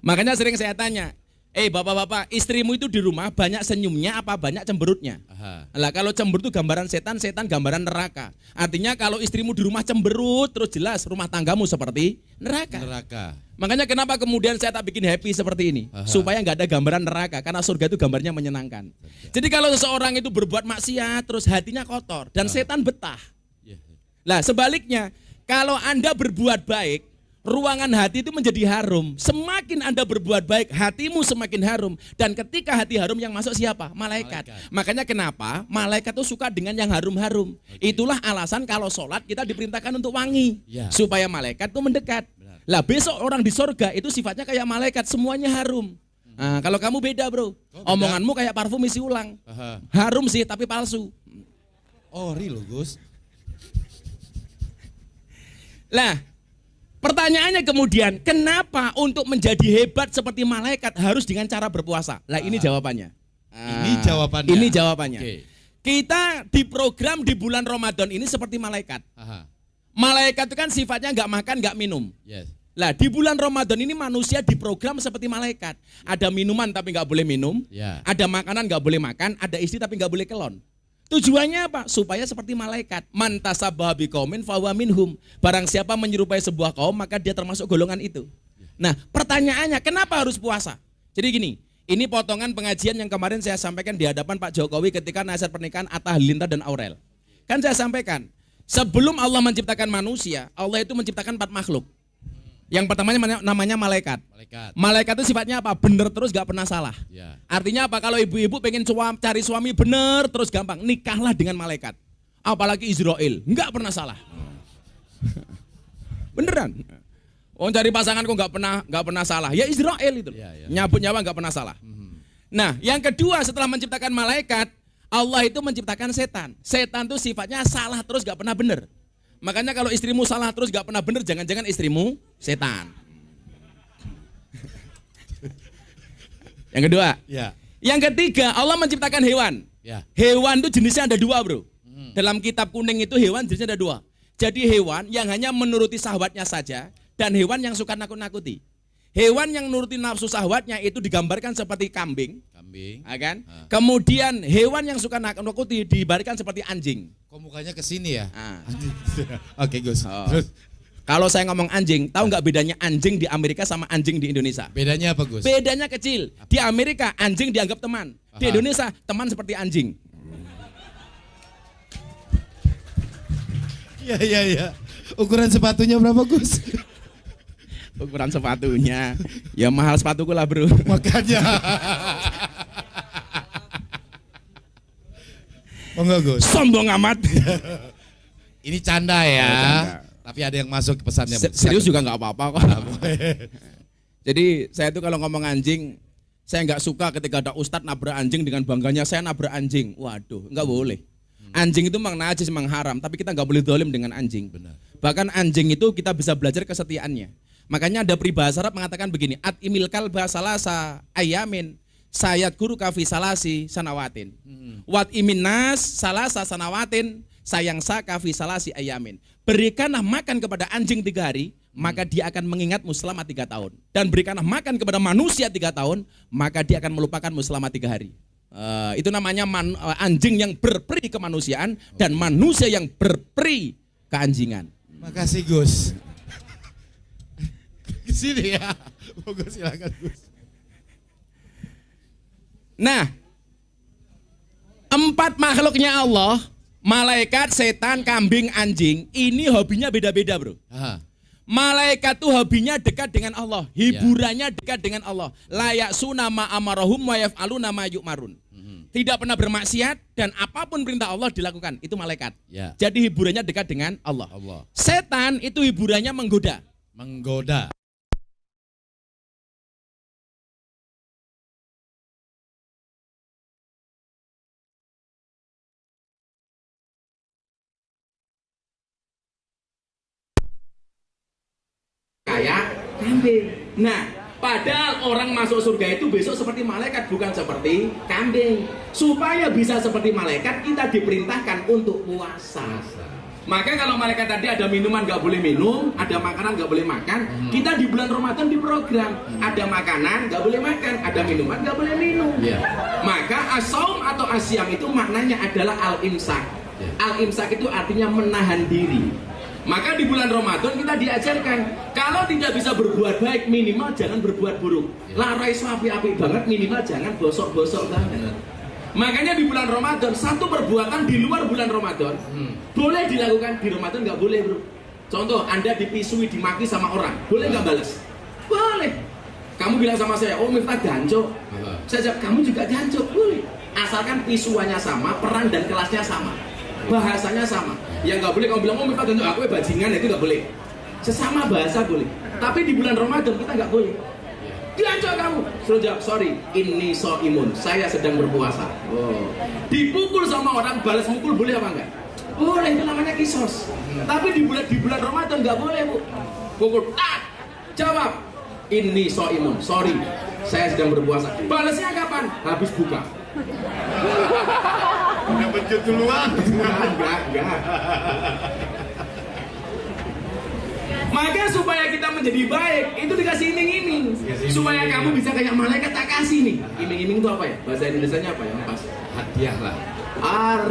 Makanya sering saya tanya, bapak-bapak, istrimu itu di rumah banyak senyumnya apa banyak cemberutnya? Lah kalau cemberut itu gambaran setan, setan gambaran neraka. Artinya kalau istrimu di rumah cemberut terus jelas rumah tanggamu seperti neraka. Makanya kenapa kemudian saya tak bikin happy seperti ini? Supaya nggak ada gambaran neraka, karena surga itu gambarnya menyenangkan. Jadi kalau seseorang itu berbuat maksiat terus hatinya kotor dan setan betah. Lah sebaliknya, kalau Anda berbuat baik, ruangan hati itu menjadi harum. Semakin Anda berbuat baik, hatimu semakin harum. Dan ketika hati harum yang masuk siapa? Malaikat. Makanya kenapa malaikat itu suka dengan yang harum-harum. Itulah alasan kalau sholat kita diperintahkan untuk wangi. Supaya malaikat itu mendekat. Lah besok orang di sorga itu sifatnya kayak malaikat, semuanya harum. Nah, kalau kamu beda bro, omonganmu kayak parfum isi ulang. Harum sih tapi palsu. Oh real Gus. Lah pertanyaannya kemudian, kenapa untuk menjadi hebat seperti malaikat harus dengan cara berpuasa? Lah ini jawabannya. Ini jawabannya. Kita diprogram di bulan Ramadan ini seperti malaikat. Malaikat itu kan sifatnya nggak makan, nggak minum. Lah di bulan Ramadan ini manusia diprogram seperti malaikat. Ada minuman tapi nggak boleh minum. Ada makanan nggak boleh makan. Ada istri tapi nggak boleh kelon. Tujuannya apa? Supaya seperti malaikat. Man tasabbaha biqaumin fahuwa minhum. Barang siapa menyerupai sebuah kaum maka dia termasuk golongan itu. Nah, pertanyaannya kenapa harus puasa? Jadi gini, ini potongan pengajian yang kemarin saya sampaikan di hadapan Pak Jokowi ketika nasihat pernikahan Atta Halilintar dan Aurel. Kan saya sampaikan, sebelum Allah menciptakan manusia, Allah itu menciptakan 4 makhluk. Yang pertamanya namanya malaikat. Malaikat itu sifatnya apa? Bener terus gak pernah salah. Artinya apa? Kalau ibu-ibu pengen cari suami bener terus gampang, nikahlah dengan malaikat. Apalagi Israel, gak pernah salah. Beneran. Cari pasangan kok gak pernah salah. Ya Israel itu. Nyabut nyawa gak pernah salah. Nah yang kedua setelah menciptakan malaikat, Allah itu menciptakan setan. Setan itu sifatnya salah terus gak pernah benar. Makanya kalau istrimu salah terus gak pernah benar, jangan-jangan istrimu setan. Yang kedua. Ya. Yang ketiga, Allah menciptakan hewan. Ya. Hewan itu jenisnya ada dua, bro. Dalam kitab kuning itu hewan jenisnya ada dua. Jadi hewan yang hanya menuruti syahwatnya saja dan hewan yang suka nakut-nakuti. Hewan yang nuruti nafsu syahwatnya itu digambarkan seperti kambing. Ya kan? Kemudian hewan yang suka nakut-nakuti digambarkan seperti anjing. Kok mukanya ke sini ya? Oke, Gus. Terus kalau saya ngomong anjing, tahu nggak bedanya anjing di Amerika sama anjing di Indonesia? Bedanya apa, Gus? Bedanya kecil. Di Amerika anjing dianggap teman. Di Indonesia teman seperti anjing. Iya. Ukuran sepatunya berapa, Gus? Ukuran sepatunya, ya mahal sepatuku lah, bro. Makanya. Enggak, Gus. Sombong amat. Ini canda ya. Canda. Tapi ada yang masuk ke pesannya. Serius juga nggak apa-apa kok. Jadi saya tuh kalau ngomong anjing, saya nggak suka ketika ada ustadz nabrak anjing dengan bangganya saya nabrak anjing. Waduh, nggak boleh. Anjing itu memang najis, memang haram, tapi kita nggak boleh dolim dengan anjing. Benar. Bahkan anjing itu kita bisa belajar kesetiaannya. Makanya ada peribahasa Arab mengatakan begini, at imil kalba salasa ayamin sayat guru kafi salasi sanawatin. Wat imin nas salasa sanawatin sayang sa kafi salasi ayamin. Berikanlah makan kepada anjing 3 hari, maka dia akan mengingatmu selama 3 tahun. Dan berikanlah makan kepada manusia 3 tahun, maka dia akan melupakanmu selama 3 hari. Itu namanya anjing yang berperi kemanusiaan dan manusia yang berperi keanjingan. Makasih, Gus. Kesini ya. Monggo silakan, Gus. Nah, 4 makhluknya Allah, malaikat, setan, kambing, anjing, ini hobinya beda-beda, bro. Malaikat tuh hobinya dekat dengan Allah, hiburannya dekat dengan Allah. Layak sunama amarahum wa yaf'aluna ma yu'marun. Tidak pernah bermaksiat dan apapun perintah Allah dilakukan, itu malaikat. Jadi hiburannya dekat dengan Allah. Setan itu hiburannya menggoda. Kayak kambing. Nah, padahal orang masuk surga itu besok seperti malaikat, bukan seperti kambing. Supaya bisa seperti malaikat, kita diperintahkan untuk puasa. Maka kalau malaikat tadi ada minuman nggak boleh minum, ada makanan nggak boleh makan, kita di bulan Ramadan diprogram ada makanan nggak boleh makan, ada minuman nggak boleh minum. Maka as-saum atau asyam itu maknanya adalah al-imsak. Al-imsak itu artinya menahan diri. Maka di bulan Ramadan kita diajarkan kalau tidak bisa berbuat baik minimal jangan berbuat buruk. Larai api-api banget minimal jangan bosok-bosok banget. Makanya di bulan Ramadan satu perbuatan di luar bulan Ramadan boleh dilakukan, di Ramadan nggak boleh, bro. Contoh, Anda dipisui, dimaki sama orang, boleh nggak balas? Boleh. Kamu bilang sama saya, oh Miftah jancuk. Saya jawab, kamu juga jancuk, boleh. Asalkan pisuannya sama, peran dan kelasnya sama, bahasanya sama. Yang nggak boleh kamu bilang, oh Miftah jancuk, aku bajingan, itu nggak boleh. Sesama bahasa boleh, tapi di bulan Ramadan kita nggak boleh. Diancok kamu, suruh jawab, sorry, ini so imun, saya sedang berpuasa. Dipukul sama orang, balas mukul boleh apa enggak? Boleh, itu namanya kisos. Tapi di bulan Ramadan nggak boleh, bu. Pukul, jawab, ini so imun, sorry, saya sedang berpuasa. Balasnya kapan? Habis buka. Udah pencut duluan. Enggak. Maka supaya kita menjadi baik, itu dikasih iming-iming. Supaya kamu bisa kayak malaikat, tak kasih nih. Iming-iming itu apa ya? Bahasa Indonesianya apa ya? Pas. Hadiah lah.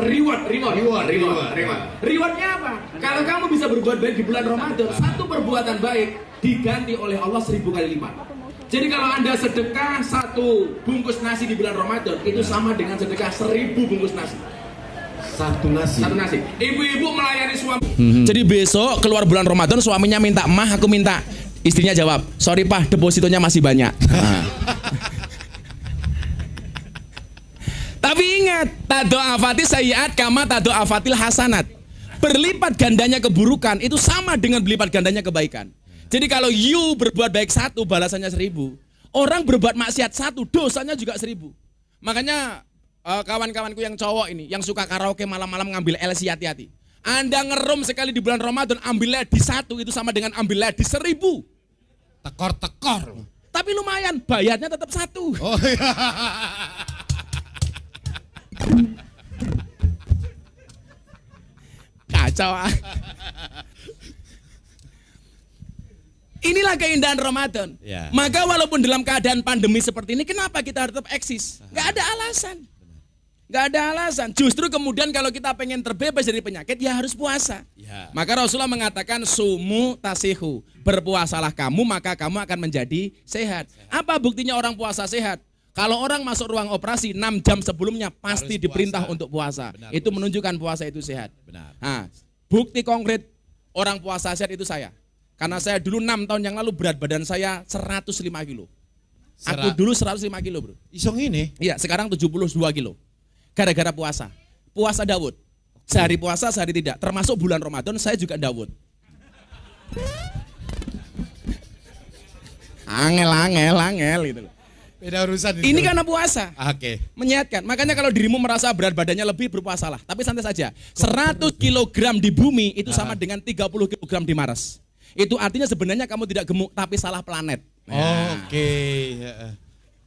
Reward. Rewardnya apa? Kalau kamu bisa berbuat baik di bulan Ramadan, satu perbuatan baik diganti oleh Allah 1000 kali lipat. Jadi kalau Anda sedekah 1 bungkus nasi di bulan Ramadan, itu sama dengan sedekah 1000 bungkus nasi. Satu nasi. Ibu-ibu melayani suami. Jadi besok keluar bulan Ramadan, suaminya minta mah, aku minta. Istrinya jawab, sorry pak, depositonya masih banyak. Tapi ingat, tado afati sayyiat kama tado afatil hasanat. Berlipat gandanya keburukan itu sama dengan berlipat gandanya kebaikan. Jadi kalau you berbuat baik 1, balasannya 1000. Orang berbuat maksiat 1, dosanya juga 1000. Makanya kawan-kawanku yang cowok ini, yang suka karaoke malam-malam ngambil LC, hati-hati. Anda ngerum sekali di bulan Ramadan, ambil ledi 1 itu sama dengan ambil ledi 1000. Tekor-tekor. Tapi lumayan, bayarnya tetap 1. Oh iya. Kacau. Inilah keindahan Ramadan. Ya. Maka walaupun dalam keadaan pandemi seperti ini, kenapa kita harus tetap eksis? Gak ada alasan. Gak ada alasan. Justru kemudian kalau kita pengen terbebas dari penyakit, ya harus puasa. Ya. Maka Rasulullah mengatakan, sumu tasihu. Berpuasalah kamu, maka kamu akan menjadi sehat. Apa buktinya orang puasa sehat? Kalau orang masuk ruang operasi 6 jam sebelumnya pasti Harus diperintah puasa. untuk puasa. Benar, itu Gus. menunjukkan puasa itu sehat. Benar. Nah, bukti konkret orang puasa sehat itu saya. Karena saya dulu 6 tahun yang lalu berat badan saya 105 kilo. Aku dulu 105 kilo, bro. Isong ini. Iya, sekarang 72 kilo. Gara-gara puasa. Puasa Daud. Sehari puasa, sehari tidak. Termasuk bulan Ramadan saya juga Daud. Angel gitu loh. Beda urusan itu. Ini karena puasa. Oke. Menyehatkan. Makanya kalau dirimu merasa berat badannya lebih, berpuasalah. Tapi santai saja. 100 kilogram di bumi itu sama dengan 30 kilogram di Mars. Itu artinya sebenarnya kamu tidak gemuk, tapi salah planet. Nah, Oke.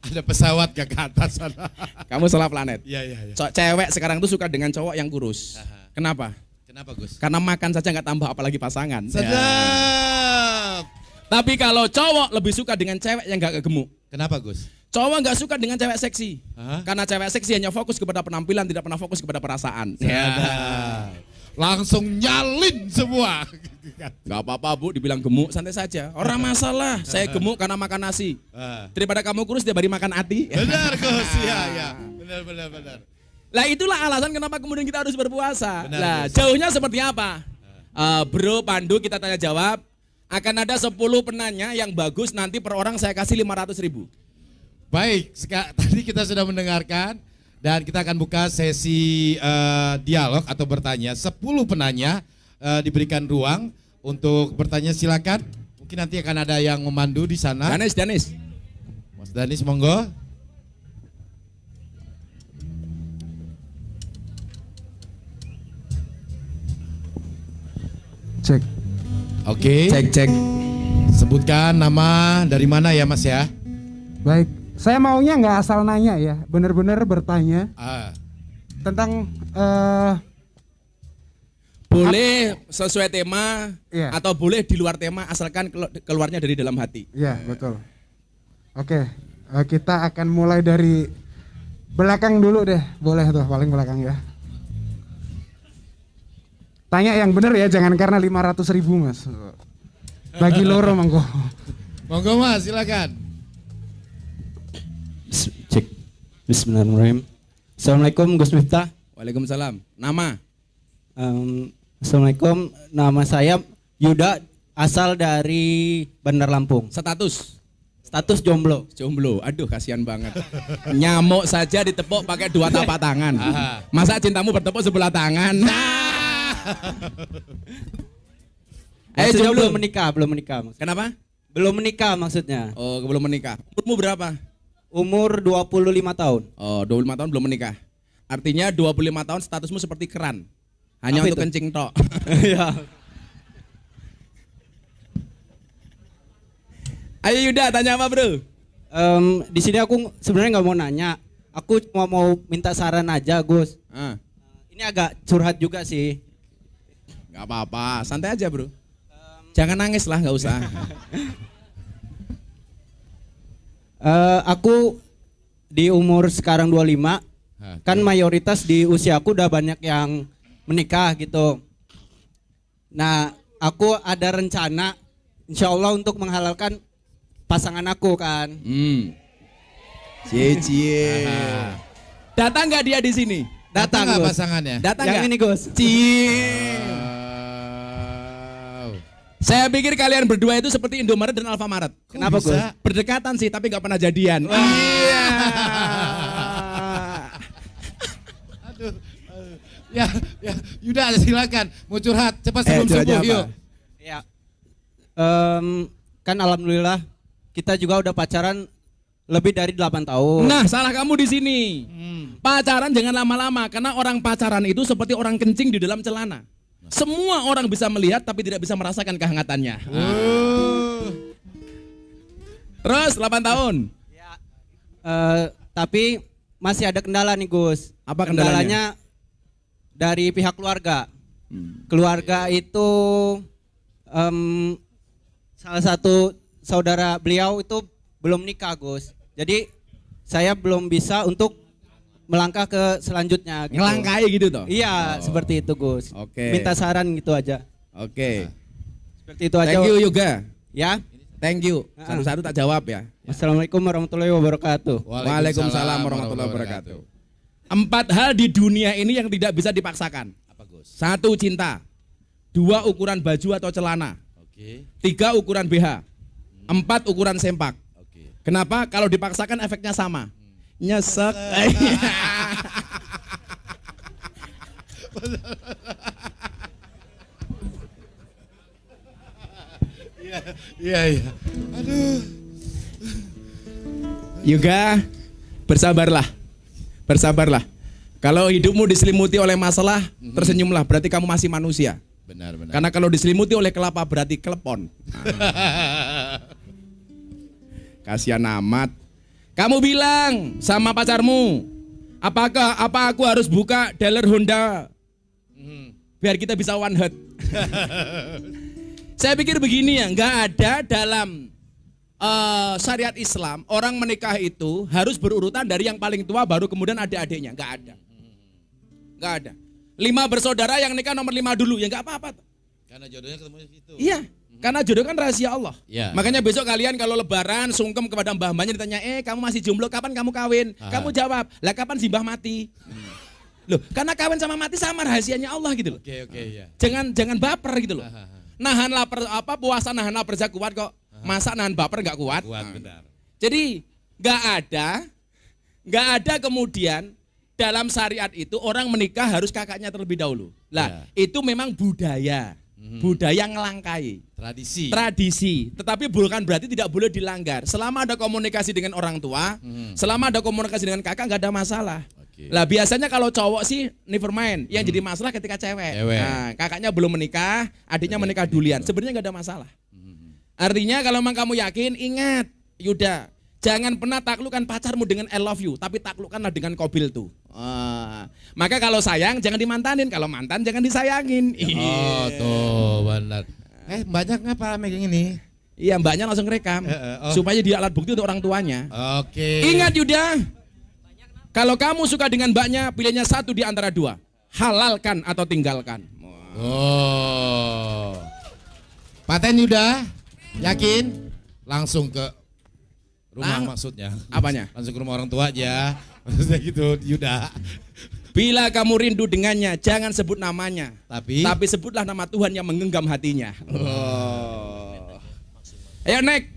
Ada pesawat gak ke atas sana. kamu salah planet. Iya, iya, iya. Cewek sekarang tuh suka dengan cowok yang kurus. Kenapa? Kenapa, Gus? Karena makan saja nggak tambah, apalagi pasangan. Ya. Sedap. Tapi kalau cowok lebih suka dengan cewek yang nggak gemuk. Kenapa, Gus? Cowok nggak suka dengan cewek seksi. Hah? Karena cewek seksi hanya fokus kepada penampilan, tidak pernah fokus kepada perasaan. Sedap. Langsung nyalin semua. Nggak apa-apa, Bu, dibilang gemuk santai saja. Orang masalah, saya gemuk karena makan nasi. Daripada kamu kurus tiap hari makan ati. Benar, Gus. Iya, iya. Benar. Lah itulah alasan kenapa kemudian kita harus berpuasa. Benar, Lah Gus. jauhnya seperti apa? Bro, Pandu, kita tanya jawab. Akan ada 10 penanya yang bagus, nanti per orang saya kasih 500.000. Baik, tadi kita sudah mendengarkan dan kita akan buka sesi dialog atau bertanya. 10 penanya diberikan ruang untuk bertanya, silakan. Mungkin nanti akan ada yang memandu di sana. Danis. Mas Danis, monggo. Cek. Oke. Cek. Sebutkan nama dari mana ya, Mas ya? Baik, saya maunya nggak asal nanya ya, benar-benar bertanya tentang Boleh sesuai tema Iya. atau boleh di luar tema asalkan keluarnya dari dalam hati. ya betul. Oke, kita akan mulai dari belakang dulu deh, boleh tuh paling belakang ya. Tanya yang benar ya, jangan karena 500.000 mas. Bagi loro monggo. Monggo Mas, silakan. Cek. Bismillahirrahmanirrahim. Assalamualaikum Gus Miftah. Waalaikumsalam. Nama? Assalamualaikum. Nama saya Yuda, asal dari Bandar Lampung. Status? Status jomblo. Jomblo. Aduh, kasihan banget. Nyamuk saja ditepuk pakai 2 tapak tangan. Masa cintamu bertepuk sebelah tangan? Maksudnya jomblo. belum menikah. Kenapa? Belum menikah maksudnya. Oh, belum menikah. Umurmu berapa? Umur 25 tahun. Oh, 25 tahun belum menikah. Artinya 25 tahun statusmu seperti keran. Hanya Apa untuk itu? kencing tok. Ya. Ayo Yuda, tanya apa, Bro? Di sini aku sebenarnya nggak mau nanya. Aku cuma mau minta saran aja, Gus. Ini agak curhat juga sih. Gak apa-apa, santai aja, Bro. Jangan nangis lah, gak usah. Aku di umur sekarang 25, kan mayoritas di usia aku udah banyak yang menikah gitu. Nah, aku ada rencana insya Allah untuk menghalalkan pasangan aku kan. Cie. Datang nggak dia di sini? Datang nggak Gus. pasangannya? Datang Yang nggak? ini Gus. Saya pikir kalian berdua itu seperti Indomaret dan Alfamaret. Kenapa Gus? bisa? Berdekatan sih, tapi nggak pernah jadian. Iya. Aduh. Ya, Yuda silakan. Mau curhat cepat sebelum curhatnya subuh apa? yuk. Ya. Kan alhamdulillah kita juga udah pacaran lebih dari 8 tahun. Nah, salah kamu di sini. Pacaran jangan lama-lama karena orang pacaran itu seperti orang kencing di dalam celana. Semua orang bisa melihat tapi tidak bisa merasakan kehangatannya. Terus 8 tahun. Tapi masih ada kendala nih Gus. Apa kendalanya? Dari pihak keluarga. Keluarga itu salah satu saudara beliau itu belum nikah Gus. Jadi saya belum bisa untuk melangkah ke selanjutnya. Gitu. Ngelangkai gitu toh? Iya, seperti itu Gus. Oke. Minta saran gitu aja. Oke. Seperti itu aja. Thank you Yoga. Ya. Thank you. Satu-satu tak jawab ya. Assalamualaikum warahmatullahi wabarakatuh. Waalaikumsalam warahmatullahi wabarakatuh. 4 hal di dunia ini yang tidak bisa dipaksakan. Apa Gus? 1 cinta. 2 ukuran baju atau celana. Oke. 3 ukuran BH. 4 ukuran sempak. Oke. Kenapa? Kalau dipaksakan efeknya sama. Nyesek. Iya. Aduh. Yoga, bersabarlah. Bersabarlah. Kalau hidupmu diselimuti oleh masalah, tersenyumlah, berarti kamu masih manusia. Benar. Karena kalau diselimuti oleh kelapa berarti klepon. Kasihan amat. Kamu bilang sama pacarmu, apa aku harus buka dealer Honda biar kita bisa one hot. Saya pikir begini ya, nggak ada dalam syariat Islam orang menikah itu harus berurutan dari yang paling tua baru kemudian adik-adiknya, nggak ada. 5 bersaudara yang nikah nomor 5 dulu, ya nggak apa-apa. Karena jodohnya ketemu di situ. Iya, karena jodoh kan rahasia Allah. Ya. Makanya besok kalian kalau lebaran sungkem kepada mbah-mbahnya ditanya, kamu masih jomblo, kapan kamu kawin? Kamu jawab, lah kapan si mbah mati? Loh, karena kawin sama mati sama rahasianya Allah gitu loh. Oke, ya. Jangan baper gitu loh. Nahan lapar puasa nahan lapar saja kuat kok. Masa nahan baper nggak kuat? Kuat, benar. Jadi nggak ada kemudian dalam syariat itu orang menikah harus kakaknya terlebih dahulu. Lah, itu memang budaya. Budaya ngelangkai. Tradisi. Tetapi bukan berarti tidak boleh dilanggar. Selama ada komunikasi dengan orang tua, selama ada komunikasi dengan kakak nggak ada masalah. Lah biasanya kalau cowok sih never mind. Yang jadi masalah ketika cewek. Nah, kakaknya belum menikah, adiknya menikah duluan. Sebenarnya nggak ada masalah. Artinya kalau memang kamu yakin, ingat Yuda, jangan pernah taklukkan pacarmu dengan I love you, tapi taklukkanlah dengan kobil tuh. Maka kalau sayang jangan dimantanin, kalau mantan jangan disayangin. Oh tuh benar. Mbaknya ngapa megang ini? Iya, mbaknya langsung rekam supaya dia alat bukti untuk orang tuanya. Oke. Ingat Yuda, kalau kamu suka dengan mbaknya, pilihnya 1 di antara 2, halalkan atau tinggalkan. Oh, paten Yuda, yakin? Langsung ke rumah maksudnya. Apanya? Langsung ke rumah orang tua aja. Maksudnya gitu, Yuda. Bila kamu rindu dengannya, jangan sebut namanya. Tapi sebutlah nama Tuhan yang menggenggam hatinya. Ayo Nek.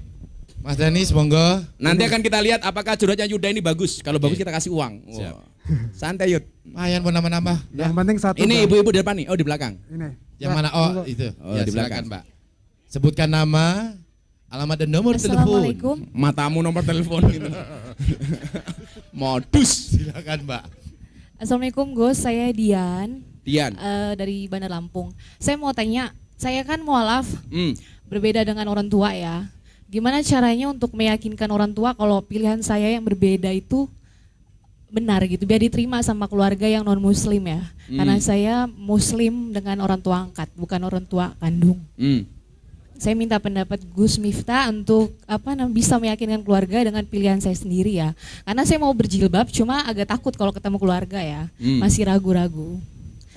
Mas Danis, monggo. Nanti akan kita lihat apakah curhatnya Yuda ini bagus. Kalau bagus kita kasih uang. Siap. Santai Yud. Lumayan pun nambah-nambah. Yang penting 1. Ini ibu-ibu di depan nih. Oh di belakang. Ini. Yang mana? Oh itu. Oh, Ya di silakan belakang. Mbak. Sebutkan nama, alamat dan nomor telepon. Assalamualaikum. Matamu nomor telepon gitu. Modus. Silakan Mbak. Assalamualaikum Gus, saya Dian. Dian. Dari Bandar Lampung. Saya mau tanya, saya kan mualaf, berbeda dengan orang tua ya. Gimana caranya untuk meyakinkan orang tua kalau pilihan saya yang berbeda itu benar gitu, biar diterima sama keluarga yang non muslim ya. Karena saya muslim dengan orang tua angkat, bukan orang tua kandung. Saya minta pendapat Gus Miftah untuk bisa meyakinkan keluarga dengan pilihan saya sendiri ya. Karena saya mau berjilbab, cuma agak takut kalau ketemu keluarga ya, masih ragu-ragu.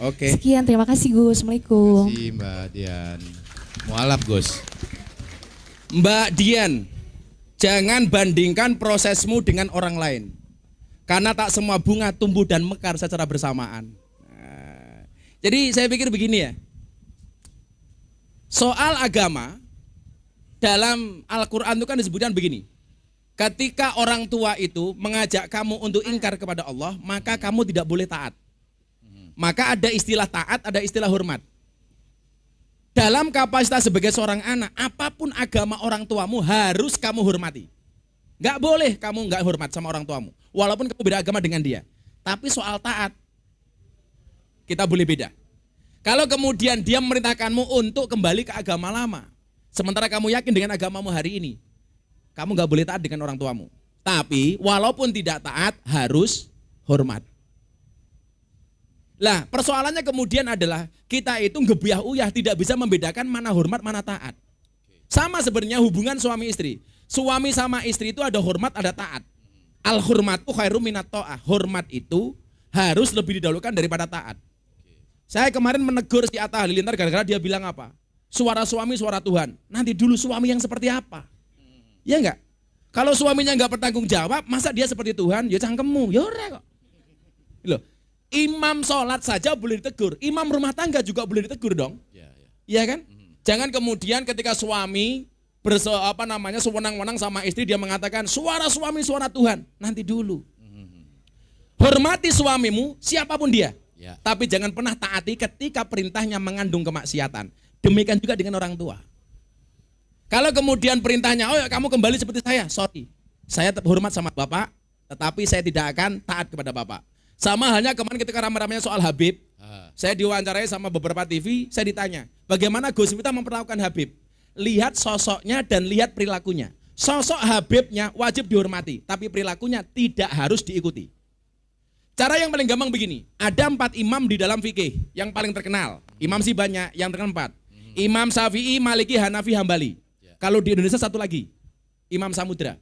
Oke. Sekian, terima kasih Gus. Assalamualaikum. Terima kasih Mbak Dian. Mualaf Gus. Mbak Dian, jangan bandingkan prosesmu dengan orang lain. Karena tak semua bunga tumbuh dan mekar secara bersamaan. Nah, jadi saya pikir begini ya. Soal agama, dalam Al-Quran itu kan disebutkan begini. Ketika orang tua itu mengajak kamu untuk ingkar kepada Allah, maka kamu tidak boleh taat. Maka ada istilah taat, ada istilah hormat. Dalam kapasitas sebagai seorang anak, apapun agama orang tuamu harus kamu hormati. Nggak boleh kamu nggak hormat sama orang tuamu. Walaupun kamu beda agama dengan dia. Tapi soal taat, kita boleh beda. Kalau kemudian dia memerintahkanmu untuk kembali ke agama lama, sementara kamu yakin dengan agamamu hari ini, kamu nggak boleh taat dengan orang tuamu. Tapi walaupun tidak taat, harus hormat. Lah persoalannya kemudian adalah kita itu ngebiah-uyah tidak bisa membedakan mana hormat mana taat. Sama sebenarnya hubungan suami istri. Suami sama istri itu ada hormat ada taat. Al hormatu khairum minat ta'ah. Hormat itu harus lebih didahulukan daripada taat. Saya kemarin menegur si Atta Halilintar gara-gara dia bilang apa? Suara suami suara Tuhan. Nanti dulu suami yang seperti apa? Ya enggak? Kalau suaminya enggak bertanggung jawab, masa dia seperti Tuhan? Ya cangkemmu, ya ora kok. Loh. Imam sholat saja boleh ditegur, imam rumah tangga juga boleh ditegur dong, iya kan? Jangan kemudian ketika suami sewenang-wenang sama istri dia mengatakan suara suami suara Tuhan, nanti dulu. Hormati suamimu siapapun dia, tapi jangan pernah taati ketika perintahnya mengandung kemaksiatan. Demikian juga dengan orang tua. Kalau kemudian perintahnya, oh ya kamu kembali seperti saya, sorry, saya tetap hormat sama bapak, tetapi saya tidak akan taat kepada bapak. Sama halnya kemarin ketika rame-ramenya soal Habib, saya diwawancarai sama beberapa TV, saya ditanya, bagaimana Gus Miftah memperlakukan Habib? Lihat sosoknya dan lihat perilakunya. Sosok Habibnya wajib dihormati, tapi perilakunya tidak harus diikuti. Cara yang paling gampang begini, ada 4 imam di dalam fikih yang paling terkenal. Imam sih banyak, yang terkenal 4. Imam Syafi'i, Maliki, Hanafi, Hambali. Kalau di Indonesia satu lagi, Imam Samudra.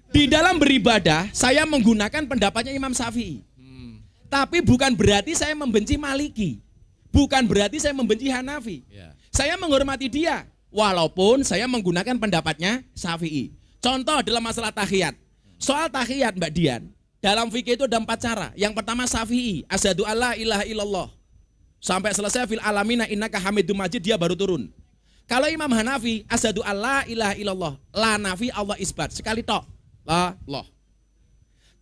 Di dalam beribadah, saya menggunakan pendapatnya Imam Syafi'i. Tapi bukan berarti saya membenci Maliki. Bukan berarti saya membenci Hanafi. Saya menghormati dia, walaupun saya menggunakan pendapatnya Syafi'i. Contoh dalam masalah tahiyat. Soal tahiyat Mbak Dian, dalam fikih itu ada 4 cara. Yang pertama Syafi'i, asyhadu alla ilaha illallah. Sampai selesai fil alamina innaka hamidum majid, dia baru turun. Kalau Imam Hanafi, asyhadu alla ilaha illallah. La nafi Allah isbat. Sekali tok. Allah.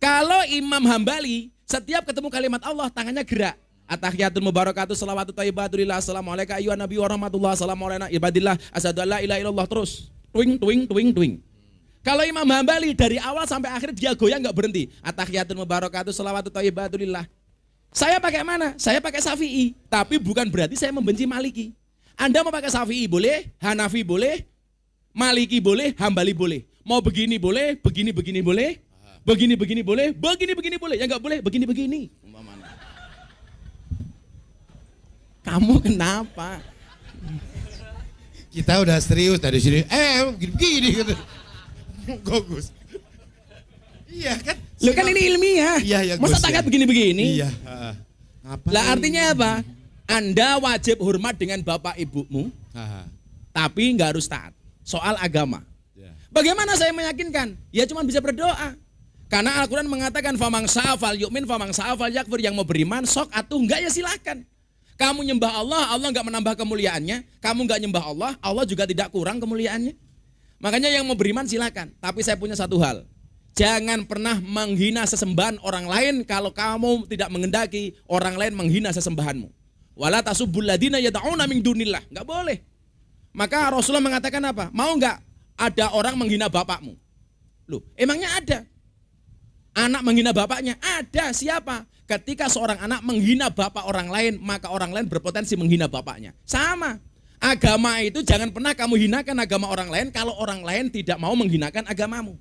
Kalau Imam Hambali, setiap ketemu kalimat Allah, tangannya gerak. At-tahiyatul mubarakatuh, salawatu thayyibatulillah, assalamualaikum ayyuhan nabi wa rahmatullah, assalamualaikum ibadillah, asyhadu alla ilaha illallah, terus. Twing, twing, twing, twing. Kalau Imam Hambali, dari awal sampai akhir dia goyang nggak berhenti. At-tahiyatul mubarakatuh, salawatu thayyibatulillah. Saya pakai mana? Saya pakai Syafi'i. Tapi bukan berarti saya membenci Maliki. Anda mau pakai Syafi'i boleh, Hanafi boleh, Maliki boleh, Hambali boleh. Mau begini boleh, begini boleh, begini boleh, begini boleh. Ya nggak boleh, begini. Kamu kenapa? Kita udah serius dari sini. Begini gitu. Gus. Iya kan? Lo kan ini ilmiah. Iya, masa tangan begini-begini? Iya. Lah artinya apa? Anda wajib hormat dengan bapak ibumu, tapi nggak harus taat. Soal agama. Bagaimana saya meyakinkan? Ya cuma bisa berdoa. Karena Al-Quran mengatakan famang sa'afal yu'min, famang sa'afal yakfur. Yang mau beriman sok atau enggak ya silahkan. Kamu nyembah Allah, Allah enggak menambah kemuliaannya. Kamu enggak nyembah Allah, Allah juga tidak kurang kemuliaannya. Makanya yang mau beriman silahkan. Tapi saya punya satu hal. Jangan pernah menghina sesembahan orang lain kalau kamu tidak mengendaki orang lain menghina sesembahanmu. Wala tasubbul ladina yad'una min dunillah. Enggak boleh. Maka Rasulullah mengatakan apa? Mau enggak ada orang menghina bapakmu? Loh, emangnya ada? Anak menghina bapaknya? Ada. Siapa? Ketika seorang anak menghina bapak orang lain, maka orang lain berpotensi menghina bapaknya. Sama. Agama itu jangan pernah kamu hinakan agama orang lain kalau orang lain tidak mau menghinakan agamamu.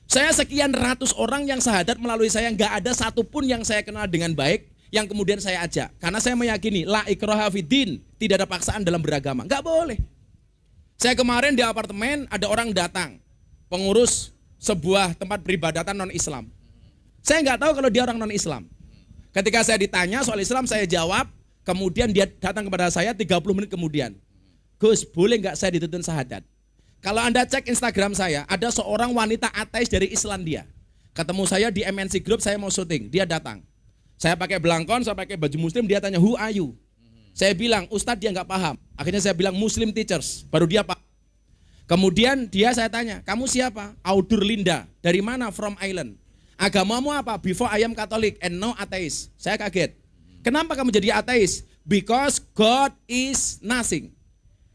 Saya sekian ratus orang yang syahadat melalui saya, nggak ada satupun yang saya kenal dengan baik yang kemudian saya ajak. Karena saya meyakini la ikraha fiddin, tidak ada paksaan dalam beragama. Nggak boleh. Saya kemarin di apartemen ada orang datang, pengurus sebuah tempat peribadatan non-Islam. Saya nggak tahu kalau dia orang non-Islam. Ketika saya ditanya soal Islam, saya jawab. Kemudian dia datang kepada saya 30 menit kemudian. Gus, boleh nggak saya dituntun syahadat? Kalau Anda cek Instagram saya, ada seorang wanita ateis dari Islandia. Ketemu saya di MNC Group, saya mau syuting. Dia datang. Saya pakai belangkon, saya pakai baju muslim, dia tanya, who are you? Saya bilang, Ustadz dia nggak paham. Akhirnya saya bilang Muslim teachers, baru dia paham. Kemudian saya tanya, kamu siapa? Audur Linda, dari mana? From Island. Agamamu apa? Before I am Catholic and now atheist. Saya kaget. Kenapa kamu jadi ateis? Because God is nothing.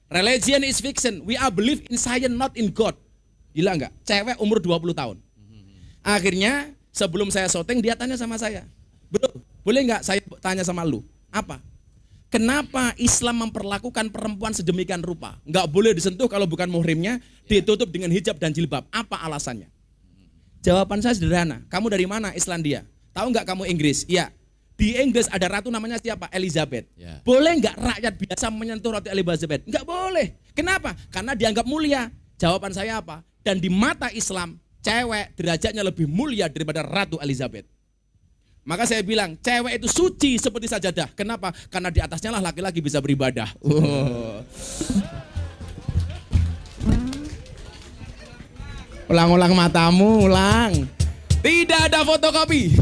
Religion is fiction. We are believe in science, not in God. Gila enggak? Cewek umur 20 tahun. Akhirnya sebelum saya syuting dia tanya sama saya, bro, boleh enggak saya tanya sama lu? Apa? Kenapa Islam memperlakukan perempuan sedemikian rupa? Enggak boleh disentuh kalau bukan muhrimnya, ditutup dengan hijab dan jilbab. Apa alasannya? Jawaban saya sederhana. Kamu dari mana? Islandia. Tahu enggak kamu Inggris? Iya. Di Inggris ada ratu namanya siapa? Elizabeth. Ya. Boleh nggak rakyat biasa menyentuh ratu Elizabeth? Nggak boleh. Kenapa? Karena dianggap mulia. Jawaban saya apa? Dan di mata Islam, cewek derajatnya lebih mulia daripada ratu Elizabeth. Maka saya bilang, cewek itu suci seperti sajadah. Kenapa? Karena di atasnya lah laki-laki bisa beribadah. Ulang-ulang matamu, ulang. Tidak ada fotokopi.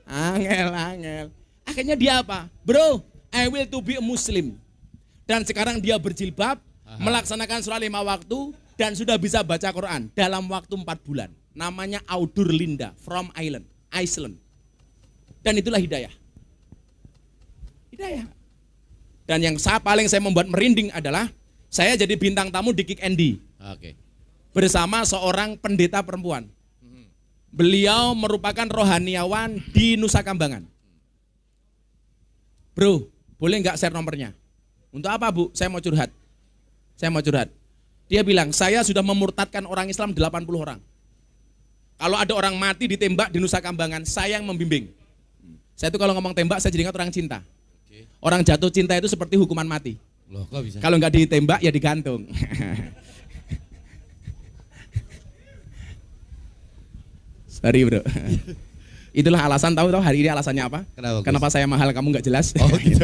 Angel. Akhirnya dia apa? Bro, I will to be a Muslim. Dan sekarang dia berjilbab, melaksanakan sholat 5 waktu, dan sudah bisa baca Quran dalam waktu 4 bulan. Namanya Audur Linda, from Iceland. Dan itulah hidayah. Hidayah. Dan yang paling saya membuat merinding adalah, saya jadi bintang tamu di Kick Andy. Oke. Bersama seorang pendeta perempuan. Beliau merupakan rohaniawan di Nusa Kambangan. Bro, boleh nggak share nomornya? Untuk apa bu? Saya mau curhat. Dia bilang, saya sudah memurtadkan orang Islam 80 orang. Kalau ada orang mati ditembak di Nusa Kambangan, saya yang membimbing. Saya tuh kalau ngomong tembak, saya jadi ingat orang cinta. Orang jatuh cinta itu seperti hukuman mati. Loh, kok bisa? Kalau nggak ditembak, ya digantung. Sorry bro. Itulah alasan, tahu hari ini alasannya apa? Kenapa saya mahal kamu nggak jelas? Oh gitu.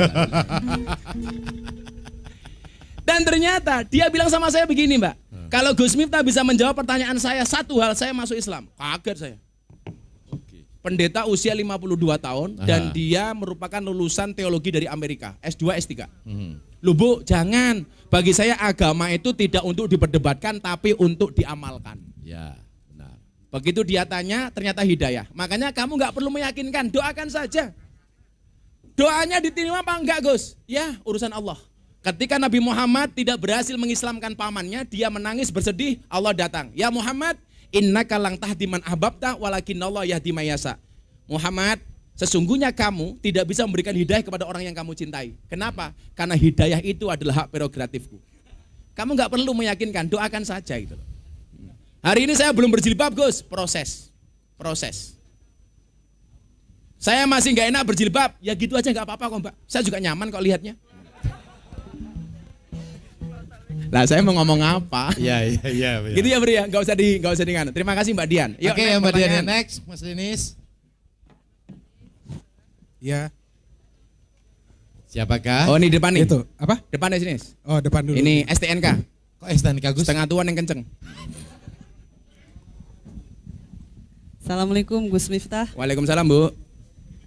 Dan ternyata dia bilang sama saya begini mbak, kalau Gus Miftah bisa menjawab pertanyaan saya satu hal, saya masuk Islam. Kaget saya. Pendeta usia 52 tahun dan dia merupakan lulusan teologi dari Amerika, S2, S3. Loh bu, jangan. Bagi saya agama itu tidak untuk diperdebatkan tapi untuk diamalkan. Ya. Begitu dia tanya, ternyata hidayah. Makanya kamu nggak perlu meyakinkan, doakan saja. Doanya diterima apa enggak Gus? Ya urusan Allah. Ketika Nabi Muhammad tidak berhasil mengislamkan pamannya, dia menangis bersedih, Allah datang. Ya Muhammad, innaka lang tahdi man ahbabta walakinallah yahdi may yasha. Muhammad, sesungguhnya kamu tidak bisa memberikan hidayah kepada orang yang kamu cintai. Kenapa? Karena hidayah itu adalah hak prerogatifku. Kamu nggak perlu meyakinkan, doakan saja gitu. Hari ini saya belum berjilbab Gus, proses. Saya masih nggak enak berjilbab, ya gitu aja nggak apa-apa kok mbak. Saya juga nyaman kok lihatnya. Lah saya mau ngomong apa? Iya. Gitu ya Bri ya, nggak usah di. Terima kasih Mbak Dian. Oke, Mbak Dian next, Mas Dinis. Ya. Siapakah? Oh ini depan nih. Itu apa? Depan sini. Oh depan dulu. Ini STNK. Kok STNK Gus? Setengah tuan yang kenceng. Assalamualaikum Gus Miftah. Waalaikumsalam Bu.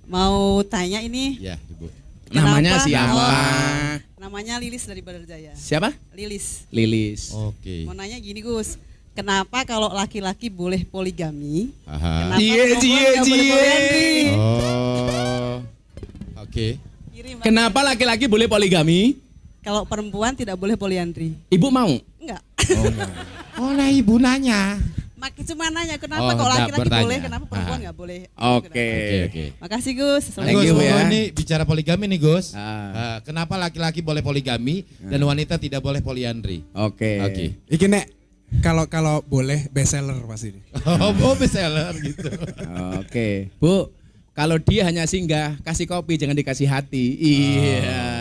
Mau tanya ini. Ya Ibu. Namanya siapa? Namanya Lilis dari Badar Jaya. Siapa? Lilis. Oke. Mau nanya gini Gus, kenapa kalau laki-laki boleh poligami? Aha. Kenapa perempuan nggak boleh poligami? Oh. Oke. Kenapa laki-laki boleh poligami? Kalau perempuan tidak boleh poliandri. Ibu mau? Enggak. Oh, nah Ibu nanya. Cuma nanya kenapa kalau laki-laki bertanya. boleh, kenapa perempuan nggak boleh? Oke. Makasih Gus. Thank Gus, you, ya. ini bicara poligami nih Gus. Ah. Kenapa laki-laki boleh poligami dan wanita tidak boleh poliandri? Oke. Iki nek kalau boleh bestseller pasti ini. Oh, bestseller gitu. Oke. Bu, kalau dia hanya singgah, kasih kopi jangan dikasih hati. Iya.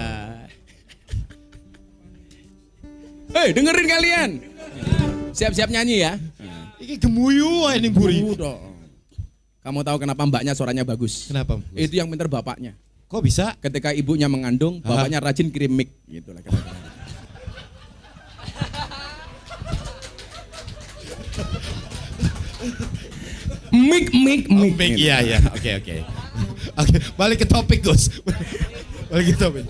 Hei, dengerin kalian. Siap-siap nyanyi ya. Ini gemuyu ini buri. Udah. Kamu tahu kenapa mbaknya suaranya bagus? Kenapa? Gus? Itu yang pintar bapaknya. Kok bisa? Ketika ibunya mengandung, bapaknya rajin kirim mic gitu lah kira-kira. Mic. Iya. Oke. Oke, balik ke topik Gus. Balik ke topik.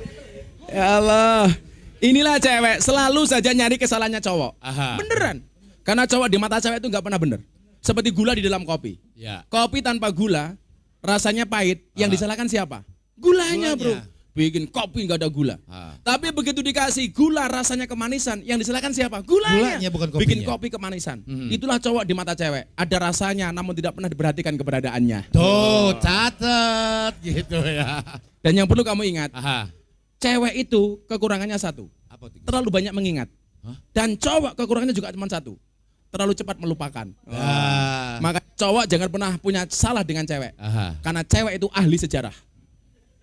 Ya Allah. Inilah cewek, selalu saja nyari kesalahannya cowok. Aha. Beneran. Karena cowok di mata cewek itu nggak pernah bener. Seperti gula di dalam kopi. Ya. Kopi tanpa gula, rasanya pahit. Yang disalahkan siapa? Gulanya bro. bikin kopi nggak ada gula. Tapi begitu dikasih gula rasanya kemanisan, yang disilakan siapa? Gulanya. Bukan kopinya. Bikin kopi kemanisan. Itulah cowok di mata cewek. Ada rasanya namun tidak pernah diperhatikan keberadaannya. Tuh, catat gitu ya. Dan yang perlu kamu ingat, Aha. cewek itu kekurangannya satu. Apa tuh? Terlalu banyak mengingat. Dan cowok kekurangannya juga cuma satu. Terlalu cepat melupakan. Maka cowok jangan pernah punya salah dengan cewek. Karena cewek itu ahli sejarah.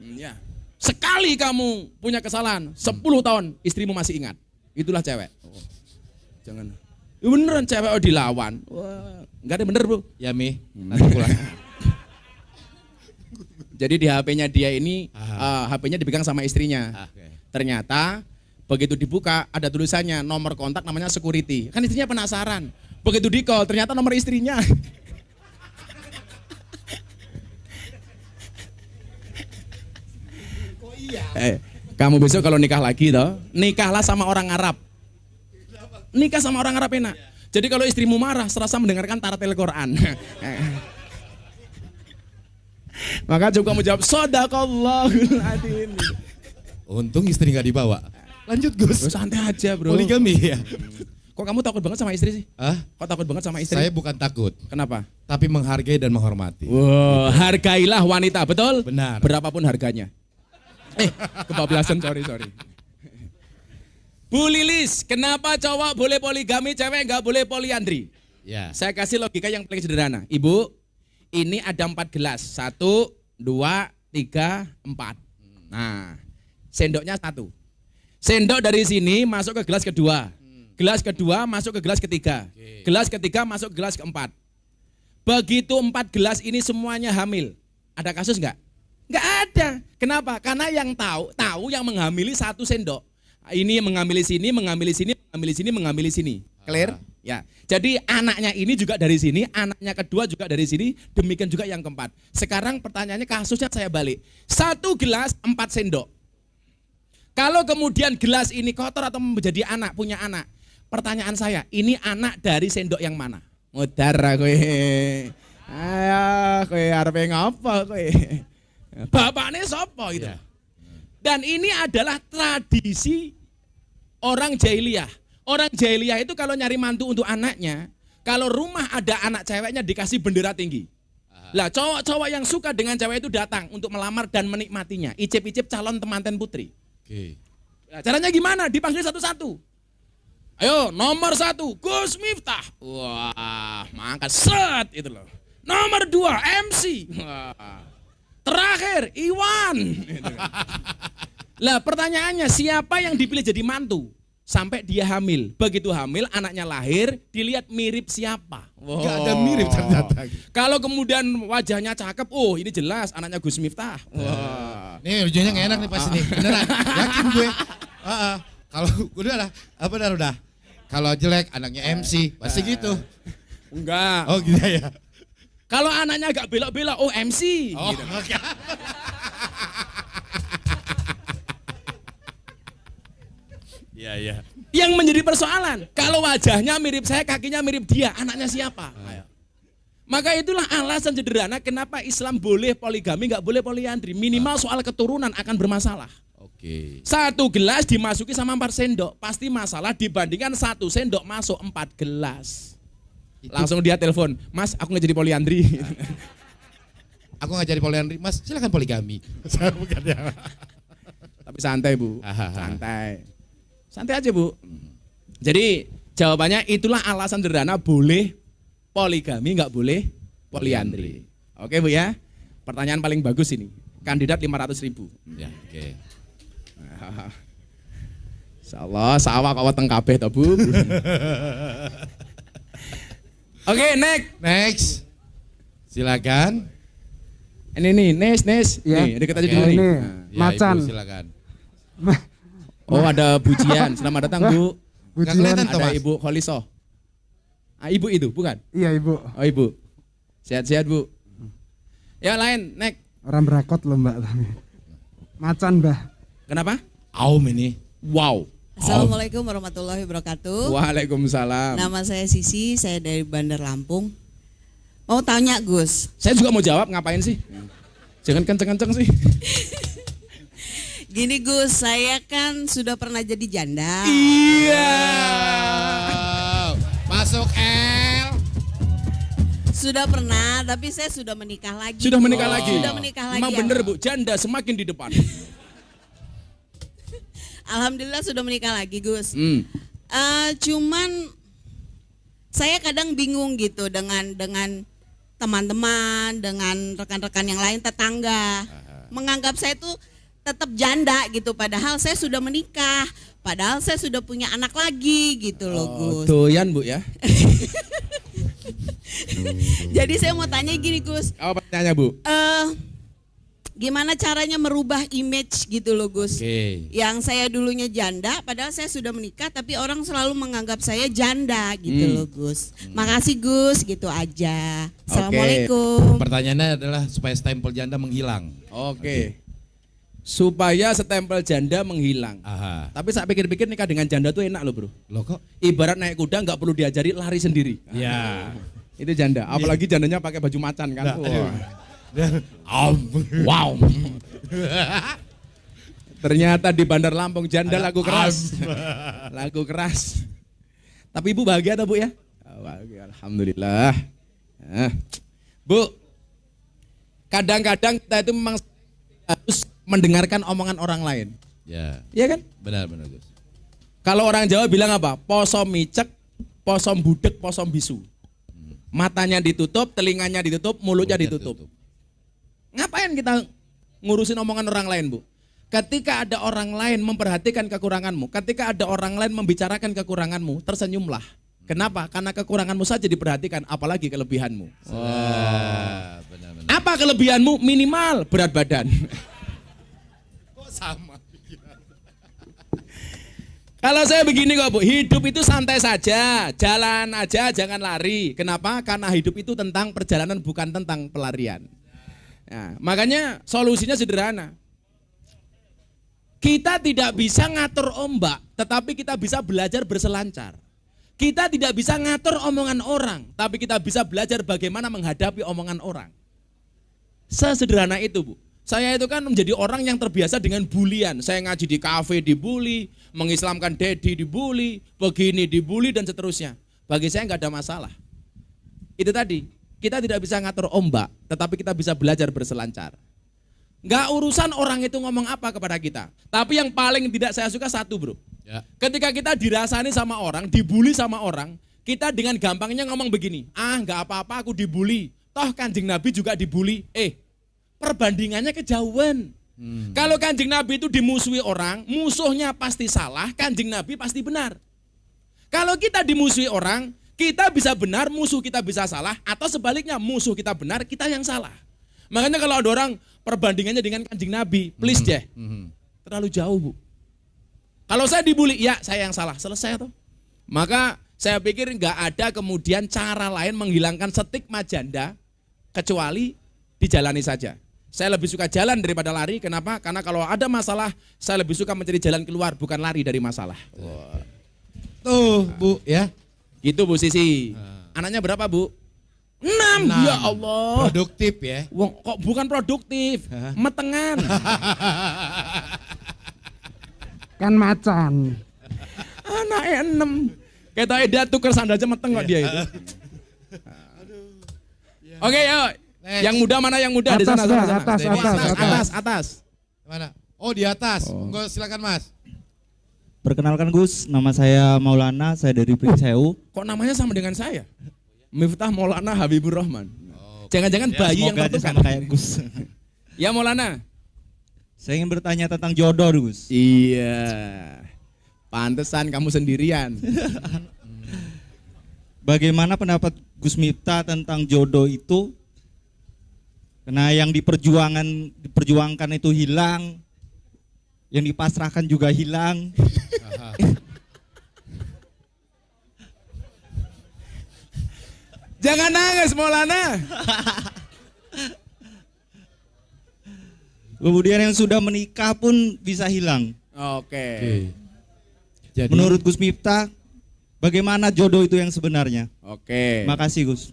Ya. Sekali kamu punya kesalahan, 10 tahun istrimu masih ingat. Itulah cewek. Jangan. Ya beneran cewek dilawan. Wah, enggak ada bener, Bro. Ya Mi, nanti pulang. Jadi di HP-nya dia ini, HP-nya dipegang sama istrinya. Ternyata begitu dibuka ada tulisannya nomor kontak namanya security. Kan istrinya penasaran. Begitu di call ternyata nomor istrinya. Kamu besok kalau nikah lagi toh, nikahlah sama orang Arab. Nikah sama orang Arab enak. Jadi kalau istrimu marah, serasa mendengarkan taratil Quran. Maka coba kamu jawab, Shadaqallahul adzim. Untung istri nggak dibawa. Lanjut Gus. Santai aja bro. Poligami ya. Kok kamu takut banget sama istri sih? Kok takut banget sama istri? Saya bukan takut. Kenapa? Tapi menghargai dan menghormati. Wow, hargailah wanita, betul? Benar. Berapapun harganya. Kebablasan, sorry. Bu Lilis, kenapa cowok boleh poligami, cewek nggak boleh poliandri? Ya. Saya kasih logika yang paling sederhana. Ibu, ini ada 4 gelas. 1, 2, 3, 4. Nah, sendoknya 1. Sendok dari sini masuk ke gelas kedua. Gelas kedua masuk ke gelas ketiga. Gelas ketiga masuk ke gelas keempat. Begitu 4 gelas ini semuanya hamil. Ada kasus nggak? Nggak ada. Kenapa? Karena yang tahu yang menghamili 1 sendok. Ini mengambil sini, mengambil sini, mengambil sini, mengambil sini. Clear? Ya. Jadi anaknya ini juga dari sini, anaknya kedua juga dari sini, demikian juga yang keempat. Sekarang pertanyaannya kasusnya saya balik. 1 gelas 4 sendok. Kalau kemudian gelas ini kotor atau menjadi anak, punya anak. Pertanyaan saya, ini anak dari sendok yang mana? Mudara kowe. Ayo kowe arep ngapa kowe? Bapaknya sapa gitu. Dan ini adalah tradisi orang jahiliyah. Orang jahiliyah itu kalau nyari mantu untuk anaknya, kalau rumah ada anak ceweknya dikasih bendera tinggi. Lah cowok-cowok yang suka dengan cewek itu datang untuk melamar dan menikmatinya. Icip-icip calon temanten putri. Nah, caranya gimana? Dipanggil satu-satu. Ayo nomor 1 Gus Miftah. Wah, mangkat set itu loh. Nomor 2 MC. Wah. Terakhir Iwan. Lah pertanyaannya siapa yang dipilih jadi mantu sampai dia hamil? Begitu hamil anaknya lahir dilihat mirip siapa? Wow. Gak ada mirip ternyata. Kalau kemudian wajahnya cakep, oh ini jelas anaknya Gus Miftah. Wah. Nih ujungnya nggak enak nih pasti nih. Beneran, yakin gue. Kalau udah. Kalau jelek anaknya MC pasti gitu. Enggak. Oh gitu ya. Kalau anaknya agak belok-belok, oh MC. Oh, gitu. okay. Iya. Yang menjadi persoalan, kalau wajahnya mirip saya, kakinya mirip dia, anaknya siapa? Maka itulah alasan sederhana kenapa Islam boleh poligami, nggak boleh poliandri. Minimal soal keturunan akan bermasalah. Oke. 1 gelas dimasuki sama 4 sendok, pasti masalah dibandingkan 1 sendok masuk 4 gelas. Langsung dia telepon, Mas, aku nggak jadi poliandri. Aku nggak jadi poliandri, Mas, silakan poligami. Saya bukan ya. Tapi santai Bu, santai aja Bu. Jadi jawabannya itulah alasan sederhana boleh poligami, nggak boleh poliandri. Oke Bu ya, pertanyaan paling bagus ini, kandidat 500.000. Ya, oke. Insyaallah sawah kawat teng kabeh to Bu. Oke, next. Silakan. Ini nih, Nes. Ya. Nih, deket aja dulu Ini nih. Ya, Macan. Ibu, silakan. Oh, ada pujian. Selamat datang, Bu. Nggak Pujian. kelihatan, Ada Thomas. Ibu Kholisoh. Ibu itu, bukan? Iya Ibu. Oh, Ibu. Sehat-sehat, Bu. Ya, lain, next. Orang berakot loh Mbak. Macan Mbah. Kenapa? Aum ini. Wow. Assalamualaikum warahmatullahi wabarakatuh. Waalaikumsalam. Nama saya Sisi, saya dari Bandar Lampung. Mau tanya Gus. Saya juga mau jawab, ngapain sih? Jangan kenceng-kenceng sih. Gini Gus, saya kan sudah pernah jadi janda. Iya. Masuk L. Sudah pernah, tapi saya sudah menikah lagi. Sudah menikah lagi? Sudah menikah lagi. Emang bener Bu, janda semakin di depan. Alhamdulillah sudah menikah lagi Gus. Cuman saya kadang bingung gitu dengan teman-teman, dengan rekan-rekan yang lain, tetangga. Menganggap saya tuh tetap janda gitu, padahal saya sudah menikah. Padahal saya sudah punya anak lagi gitu loh Gus. Doyan Bu ya. Jadi saya mau tanya gini Gus. Apa pertanyaannya Bu? Gimana caranya merubah image gitu loh Gus. Oke. Yang saya dulunya janda, padahal saya sudah menikah, tapi orang selalu menganggap saya janda gitu loh Gus. Makasih Gus, gitu aja. Assalamualaikum. Pertanyaannya adalah supaya stempel janda menghilang. Oke. Supaya stempel janda menghilang. Aha. Tapi saya pikir-pikir nikah dengan janda tuh enak loh bro. Loh kok? Ibarat naik kuda nggak perlu diajari lari sendiri. Ya. Itu janda. Apalagi jandanya pakai baju macan kan. Wow. Ternyata di Bandar Lampung janda lagu keras. Lagu keras. Tapi Ibu bahagia atau Bu ya? Bahagia, alhamdulillah. Bu, kadang-kadang kita itu memang harus mendengarkan omongan orang lain. Ya. Iya kan? Benar Gus. Kalau orang Jawa bilang apa? Poso micek, poso budek, poso bisu. Matanya ditutup, telinganya ditutup, mulutnya ditutup. Ngapain kita ngurusin omongan orang lain, Bu? Ketika ada orang lain memperhatikan kekuranganmu, ketika ada orang lain membicarakan kekuranganmu, tersenyumlah. Kenapa? Karena kekuranganmu saja diperhatikan, apalagi kelebihanmu. Benar-benar. Apa kelebihanmu? Minimal berat badan. Kok sama? Kalau saya begini kok Bu, hidup itu santai saja, jalan aja jangan lari. Kenapa? Karena hidup itu tentang perjalanan bukan tentang pelarian. Nah, makanya solusinya sederhana. Kita tidak bisa ngatur ombak, tetapi kita bisa belajar berselancar. Kita tidak bisa ngatur omongan orang, tapi kita bisa belajar bagaimana menghadapi omongan orang. Sesederhana itu Bu. Saya itu kan menjadi orang yang terbiasa dengan bulian. Saya ngaji di kafe dibully, mengislamkan dedi dibully, begini dibully dan seterusnya. Bagi saya nggak ada masalah. Itu tadi, kita tidak bisa ngatur ombak, tetapi kita bisa belajar berselancar. Nggak urusan orang itu ngomong apa kepada kita. Tapi yang paling tidak saya suka satu bro. Ya. Ketika kita dirasani sama orang, dibully sama orang, kita dengan gampangnya ngomong begini, nggak apa-apa aku dibully. Toh Kanjeng Nabi juga dibully. Perbandingannya kejauhan. Kalau Kanjeng Nabi itu dimusuhi orang, musuhnya pasti salah, Kanjeng Nabi pasti benar. Kalau kita dimusuhi orang, kita bisa benar, musuh kita bisa salah, atau sebaliknya musuh kita benar, kita yang salah. Makanya kalau ada orang perbandingannya dengan Kanjeng Nabi, please deh, terlalu jauh Bu. Kalau saya dibully, ya saya yang salah, selesai tuh. Maka saya pikir nggak ada kemudian cara lain menghilangkan stigma janda, kecuali dijalani saja. Saya lebih suka jalan daripada lari, kenapa? Karena kalau ada masalah, saya lebih suka mencari jalan keluar, bukan lari dari masalah. Tuh Bu ya. Gitu Bu Sisi. Anaknya berapa Bu? 6. Ya Allah. Produktif ya. Wong, kok bukan produktif, metengan. Kan macan. Anaknya 6. Kita dia tuker sandal aja meteng kok dia itu. Oke, yuk. Yang muda mana yang muda di sana? Atas. Mana? Oh di atas. Monggo silakan Mas. Perkenalkan Gus, nama saya Maulana, saya dari Pringsewu. Kok namanya sama dengan saya? Miftah Maulana Habibur Rahman. Jangan-jangan bayi yang semoga sama kayak Gus. Ya Maulana. Saya ingin bertanya tentang jodoh Gus. Iya. Pantesan kamu sendirian. Bagaimana pendapat Gus Miftah tentang jodoh itu? Karena yang diperjuangkan itu hilang, yang dipasrahkan juga hilang. Jangan nangis Maulana. Kemudian yang sudah menikah pun bisa hilang. Oke. Jadi, menurut Gus Miftah, bagaimana jodoh itu yang sebenarnya? Oke. Makasih Gus.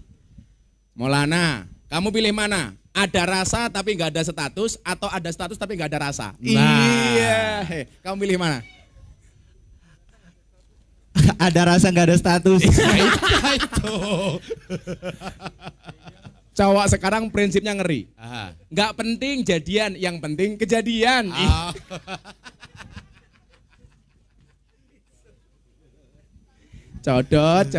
Maulana, kamu pilih mana? Ada rasa tapi nggak ada status, atau ada status tapi nggak ada rasa. Nah. Iya. Kamu pilih mana? Ada rasa nggak ada status. Itu. Cowok sekarang prinsipnya ngeri. Aha. Nggak penting jadian, yang penting kejadian. Ah. Codot.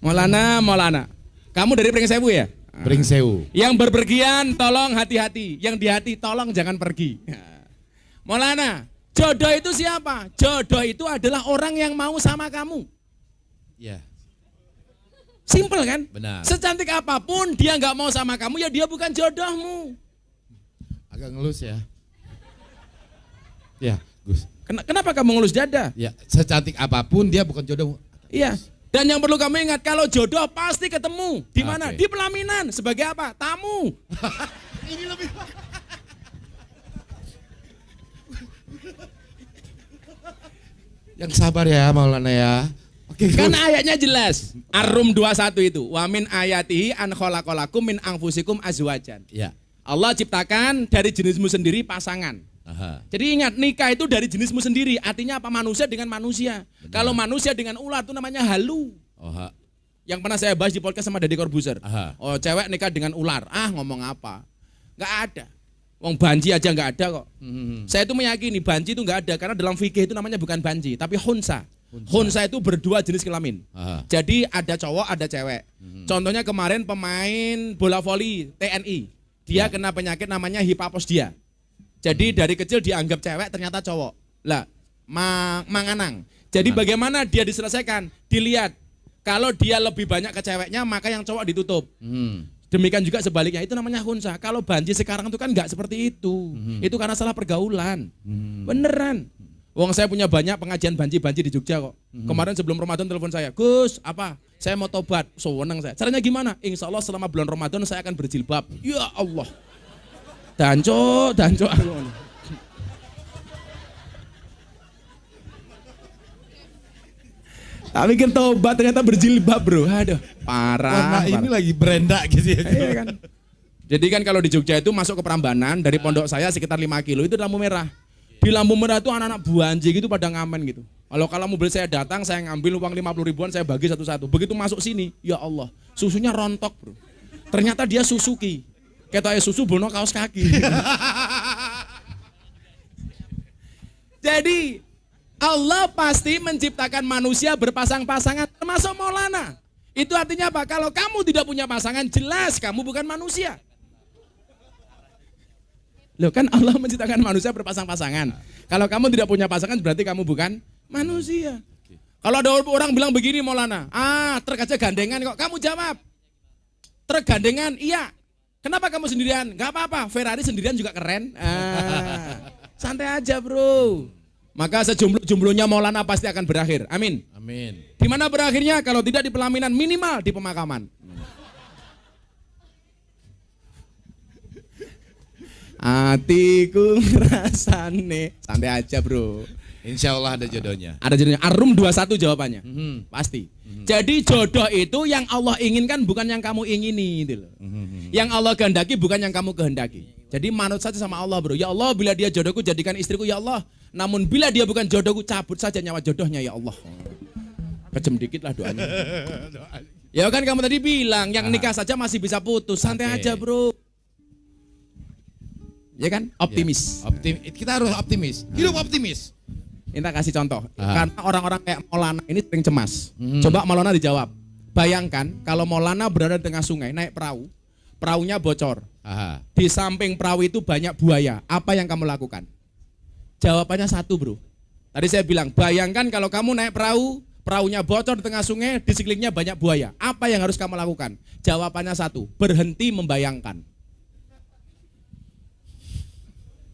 Maulana. Kamu dari Pringsewu ya? Pringsewu. Yang berpergian tolong hati-hati, yang di hati tolong jangan pergi. Maulana, jodoh itu siapa? Jodoh itu adalah orang yang mau sama kamu. Ya, Simple kan? benar. Secantik apapun dia nggak mau sama kamu, ya dia bukan jodohmu. Agak ngelus ya. Ya, Gus. Kenapa kamu ngelus dada? Ya, secantik apapun dia bukan jodoh. Iya. Dan yang perlu kamu ingat, kalau jodoh pasti ketemu. Di mana? Oke. Di pelaminan. Sebagai apa? Tamu. Ini lebih yang sabar ya Maulana ya. Oke, Kan Gus. ayatnya jelas. Ar-Rum 21 itu. Wa min ayatihi an khalaqalakum min anfusikum azwajan. Ya. Allah ciptakan dari jenismu sendiri pasangan. Aha. Jadi ingat, nikah itu dari jenismu sendiri. Artinya apa? Manusia dengan manusia. Kalau manusia dengan ular itu namanya halu. Oh, ha. Yang pernah saya bahas di podcast sama Deddy Corbuzier. Aha. Oh, cewek nikah dengan ular. Ah, ngomong apa? Nggak ada. Wong banji aja nggak ada kok. Saya itu meyakini banji itu nggak ada karena dalam fikih itu namanya bukan banji, tapi khunsa. Khunsa itu berdua jenis kelamin. Aha. Jadi ada cowok, ada cewek. Contohnya kemarin pemain bola voli TNI. Dia kena penyakit namanya hipaposdia. Jadi dari kecil dianggap cewek, ternyata cowok. Lah, manganang. Jadi bagaimana dia diselesaikan? Dilihat. Kalau dia lebih banyak ke ceweknya, maka yang cowok ditutup. Demikian juga sebaliknya, itu namanya khunsa. Kalau banji sekarang itu kan nggak seperti itu. Itu karena salah pergaulan. Beneran. Wong saya punya banyak pengajian banji-banji di Jogja kok. Kemarin sebelum Ramadan telepon saya, Gus, apa? Saya mau tobat. Seneng saya. Caranya gimana? Insya Allah selama bulan Ramadan saya akan berjilbab. Ya Allah. Danco. Tapi kan tobat ternyata berjilbab bro. Aduh, parah. Warna ini lagi berenda gitu ya. Iya kan. Jadi kan kalau di Jogja itu masuk ke Prambanan dari pondok saya sekitar 5 kilo itu lampu merah. Di lampu merah itu anak-anak buanji gitu pada ngamen gitu. Kalau mobil saya datang, saya ngambil uang 50 ribuan, saya bagi satu-satu. Begitu masuk sini, ya Allah, susunya rontok bro. Ternyata dia Suzuki. Kayak susu bono kaos kaki. Jadi Allah pasti menciptakan manusia berpasang-pasangan, termasuk Maulana. Itu artinya apa? Kalau kamu tidak punya pasangan, jelas kamu bukan manusia. Loh kan Allah menciptakan manusia berpasang-pasangan. Kalau kamu tidak punya pasangan, berarti kamu bukan manusia. Kalau ada orang bilang begini Maulana, truk aja gandengan kok. Kamu jawab, truk gandengan, iya. Kenapa kamu sendirian? Gak apa-apa, Ferrari sendirian juga keren. Santai aja bro. Maka sejumlah-jumlahnya Maulana pasti akan berakhir. Amin. Amin. Di mana berakhirnya? Kalau tidak di pelaminan, minimal di pemakaman. Hatiku rasane. Santai aja bro. Insya Allah ada jodohnya. Ada jodohnya. Ar-Rum 21 jawabannya. Pasti. Jadi jodoh itu yang Allah inginkan bukan yang kamu ingini gitu loh. Yang Allah kehendaki bukan yang kamu kehendaki. Jadi manut saja sama Allah bro. Ya Allah, bila dia jodohku jadikan istriku ya Allah. Namun bila dia bukan jodohku, cabut saja nyawa jodohnya ya Allah. Kejem dikit lah doanya. Ya kan kamu tadi bilang yang nikah saja masih bisa putus. Santai aja bro. Ya kan? Optimis. Ya, kita harus optimis. Hidup optimis. Kita kasih contoh. Karena orang-orang kayak Maulana ini sering cemas. Coba Maulana dijawab. Bayangkan kalau Maulana berada di tengah sungai naik perahu. Perahunya bocor. Aha. Di samping perahu itu banyak buaya. Apa yang kamu lakukan? Jawabannya satu bro. Tadi saya bilang, bayangkan kalau kamu naik perahu, perahunya bocor di tengah sungai, di sekelilingnya banyak buaya. Apa yang harus kamu lakukan? Jawabannya satu, berhenti membayangkan.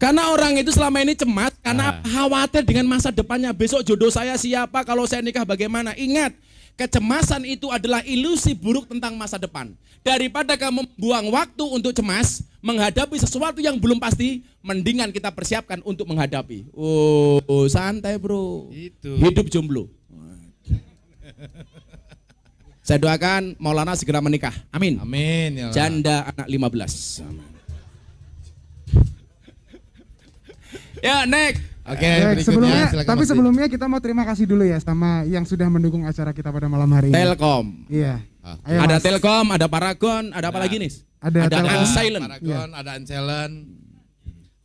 Karena orang itu selama ini cemas, karena khawatir dengan masa depannya. Besok jodoh saya siapa, kalau saya nikah bagaimana. Ingat, kecemasan itu adalah ilusi buruk tentang masa depan. Daripada kamu buang waktu untuk cemas, menghadapi sesuatu yang belum pasti, mendingan kita persiapkan untuk menghadapi. Oh, santai bro. Itu. Hidup jomblo. Saya doakan Maulana segera menikah. Amin. Amin. Ya Allah. Janda anak 15. Amin. Ya, next. Oke, Baik, berikutnya silakan tapi Mas Di. sebelumnya kita mau terima kasih dulu ya sama yang sudah mendukung acara kita pada malam hari ini. Telkom. Iya. Ah. Ayo, Ada Mas. Telkom, ada Paragon, ada apa lagi nih? Ada Telkom. Unsilent. Paragon, ada Ancelen.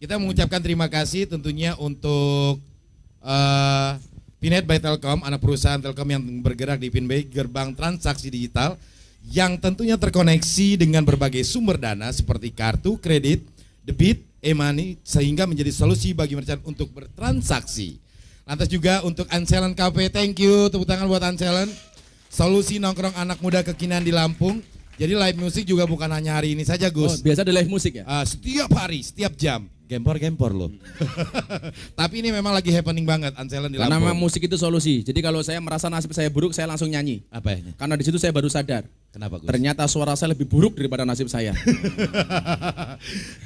Kita mengucapkan terima kasih tentunya untuk Pinet by Telkom, anak perusahaan Telkom yang bergerak di Pinbay, gerbang transaksi digital yang tentunya terkoneksi dengan berbagai sumber dana seperti kartu, kredit, debit, e-money sehingga menjadi solusi bagi merchant untuk bertransaksi. Lantas juga untuk Ancelen Cafe, thank you, tepuk tangan buat Ancelen. Solusi nongkrong anak muda kekinian di Lampung. Jadi live music juga bukan hanya hari ini saja, Oh, Gus. biasa ada live musik ya? Setiap hari, setiap jam. Gempor loh. Tapi ini memang lagi happening banget Ancelen di Karena memang Lampung. musik itu solusi. Jadi kalau saya merasa nasib saya buruk, saya langsung nyanyi. Apa ya? Karena di situ saya baru sadar. Kenapa, Gus? Ternyata suara saya lebih buruk daripada nasib saya.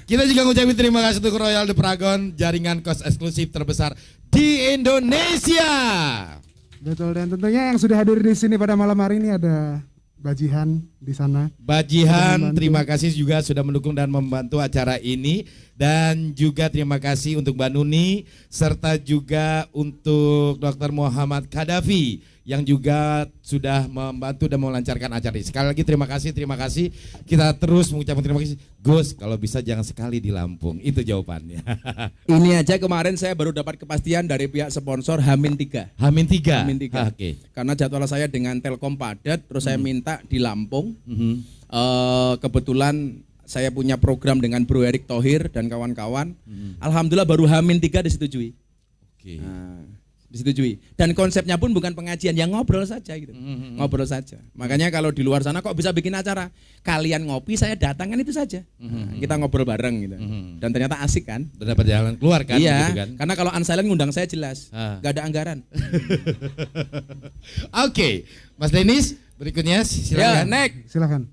Kita juga ngucapin terima kasih untuk Royal The Paragon, jaringan kos eksklusif terbesar di Indonesia. Betul, dan tentunya yang sudah hadir di sini pada malam hari ini ada Bajihan di sana. Bajihan, Membantu. terima kasih juga sudah mendukung dan membantu acara ini. Dan juga terima kasih untuk Mbak Nuni, serta juga untuk Dr. Muhammad Kadafi yang juga sudah membantu dan melancarkan acara ini. Sekali lagi terima kasih. Kita terus mengucapkan terima kasih. Gus, kalau bisa jangan sekali di Lampung, itu jawabannya. Ini aja kemarin saya baru dapat kepastian dari pihak sponsor Hamin 3. Hamin 3. Hamin 3. Oke. Karena jadwal saya dengan Telkom padat, terus saya minta di Lampung. Mhm. Kebetulan saya punya program dengan Bro Erick Thohir dan kawan-kawan. Alhamdulillah baru Hamin 3 disetujui. Oke. Nah, disetujui. Dan konsepnya pun bukan pengajian, yang ngobrol saja gitu. Ngobrol saja. Makanya kalau di luar sana kok bisa bikin acara? Kalian ngopi, saya datang, kan itu saja. Nah, kita ngobrol bareng gitu. Dan ternyata asik kan? Dan dapat jalan keluar kan? Iya, gitu kan? karena kalau Unsilent ngundang saya jelas. Ah. Gak ada anggaran. Oke, Mas Denis, berikutnya Ya, silakan. next. Silakan.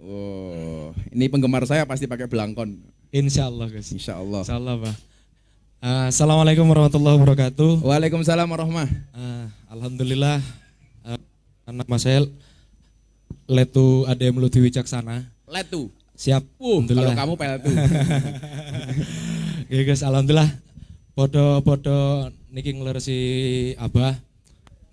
Oh, ini penggemar saya pasti pakai belangkon. Insya Allah guys. Insya Allah. Insya Allah Pak. Assalamualaikum warahmatullahi wabarakatuh. Waalaikumsalam warahmah. Alhamdulillah anak Mas El Letu ADM Lutfi Wicaksana. Letu. Siap. Kalau Alhamdulillah. kamu Peletu. Oke guys, alhamdulillah. Podo niki ngleresi Abah.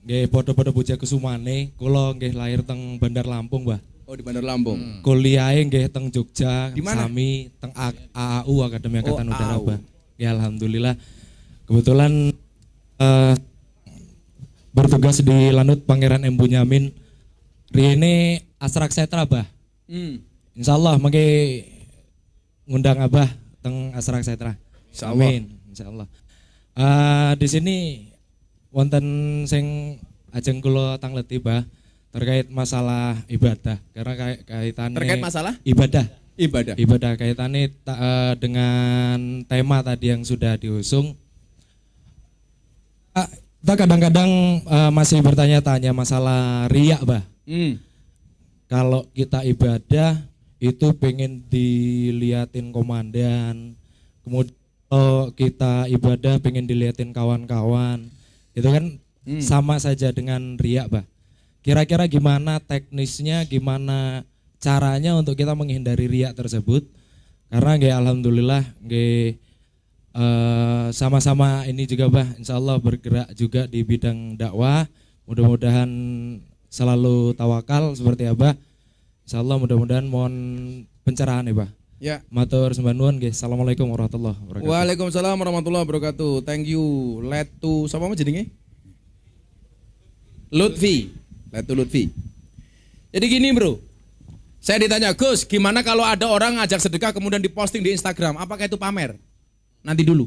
Nggih podo-podo Puja Kusumane, kula nggih lahir teng Bandar Lampung, Mbah. Oh, di Bandar Lampung. Kuliahe nggih teng Jogja, Di mana? sami teng AAU Akademi Angkatan Oh, Udara, AAU. Mbah. Ya alhamdulillah. Kebetulan bertugas di Lanut Pangeran M. Bunyamin. Rene Asrak Setra, Bah. Insyaallah mangke ngundang Abah teng Asrak Setra. Insyaallah. Amin. Insyaallah. Di sini wonten sing ajeng kula tangleti, Bah, terkait masalah ibadah. Karena kaitannya Terkait masalah ibadah. ibadah. Kaitannya dengan tema tadi yang sudah diusung. Kita kadang-kadang masih bertanya-tanya masalah riya, Bah. Kalau kita ibadah itu pengen diliatin komandan, kemudian kalau kita ibadah pengen diliatin kawan-kawan, itu kan sama saja dengan riya, Bah. Kira-kira gimana teknisnya, gimana caranya untuk kita menghindari riya tersebut? Karena nggih alhamdulillah nggih sama-sama ini juga, Bah, insya Allah bergerak juga di bidang dakwah. Mudah-mudahan selalu tawakal seperti Abah. Insya Allah mudah-mudahan mohon pencerahan ya, Bah. Ya. Matur sembah nuwun nggih. Assalamualaikum warahmatullahi wabarakatuh. Waalaikumsalam warahmatullahi wabarakatuh. Thank you. Letu sapa jenenge? Lutfi. Letu Lutfi. Jadi gini, Bro. Saya ditanya, Gus, gimana kalau ada orang ngajak sedekah kemudian diposting di Instagram? Apakah itu pamer? Nanti dulu.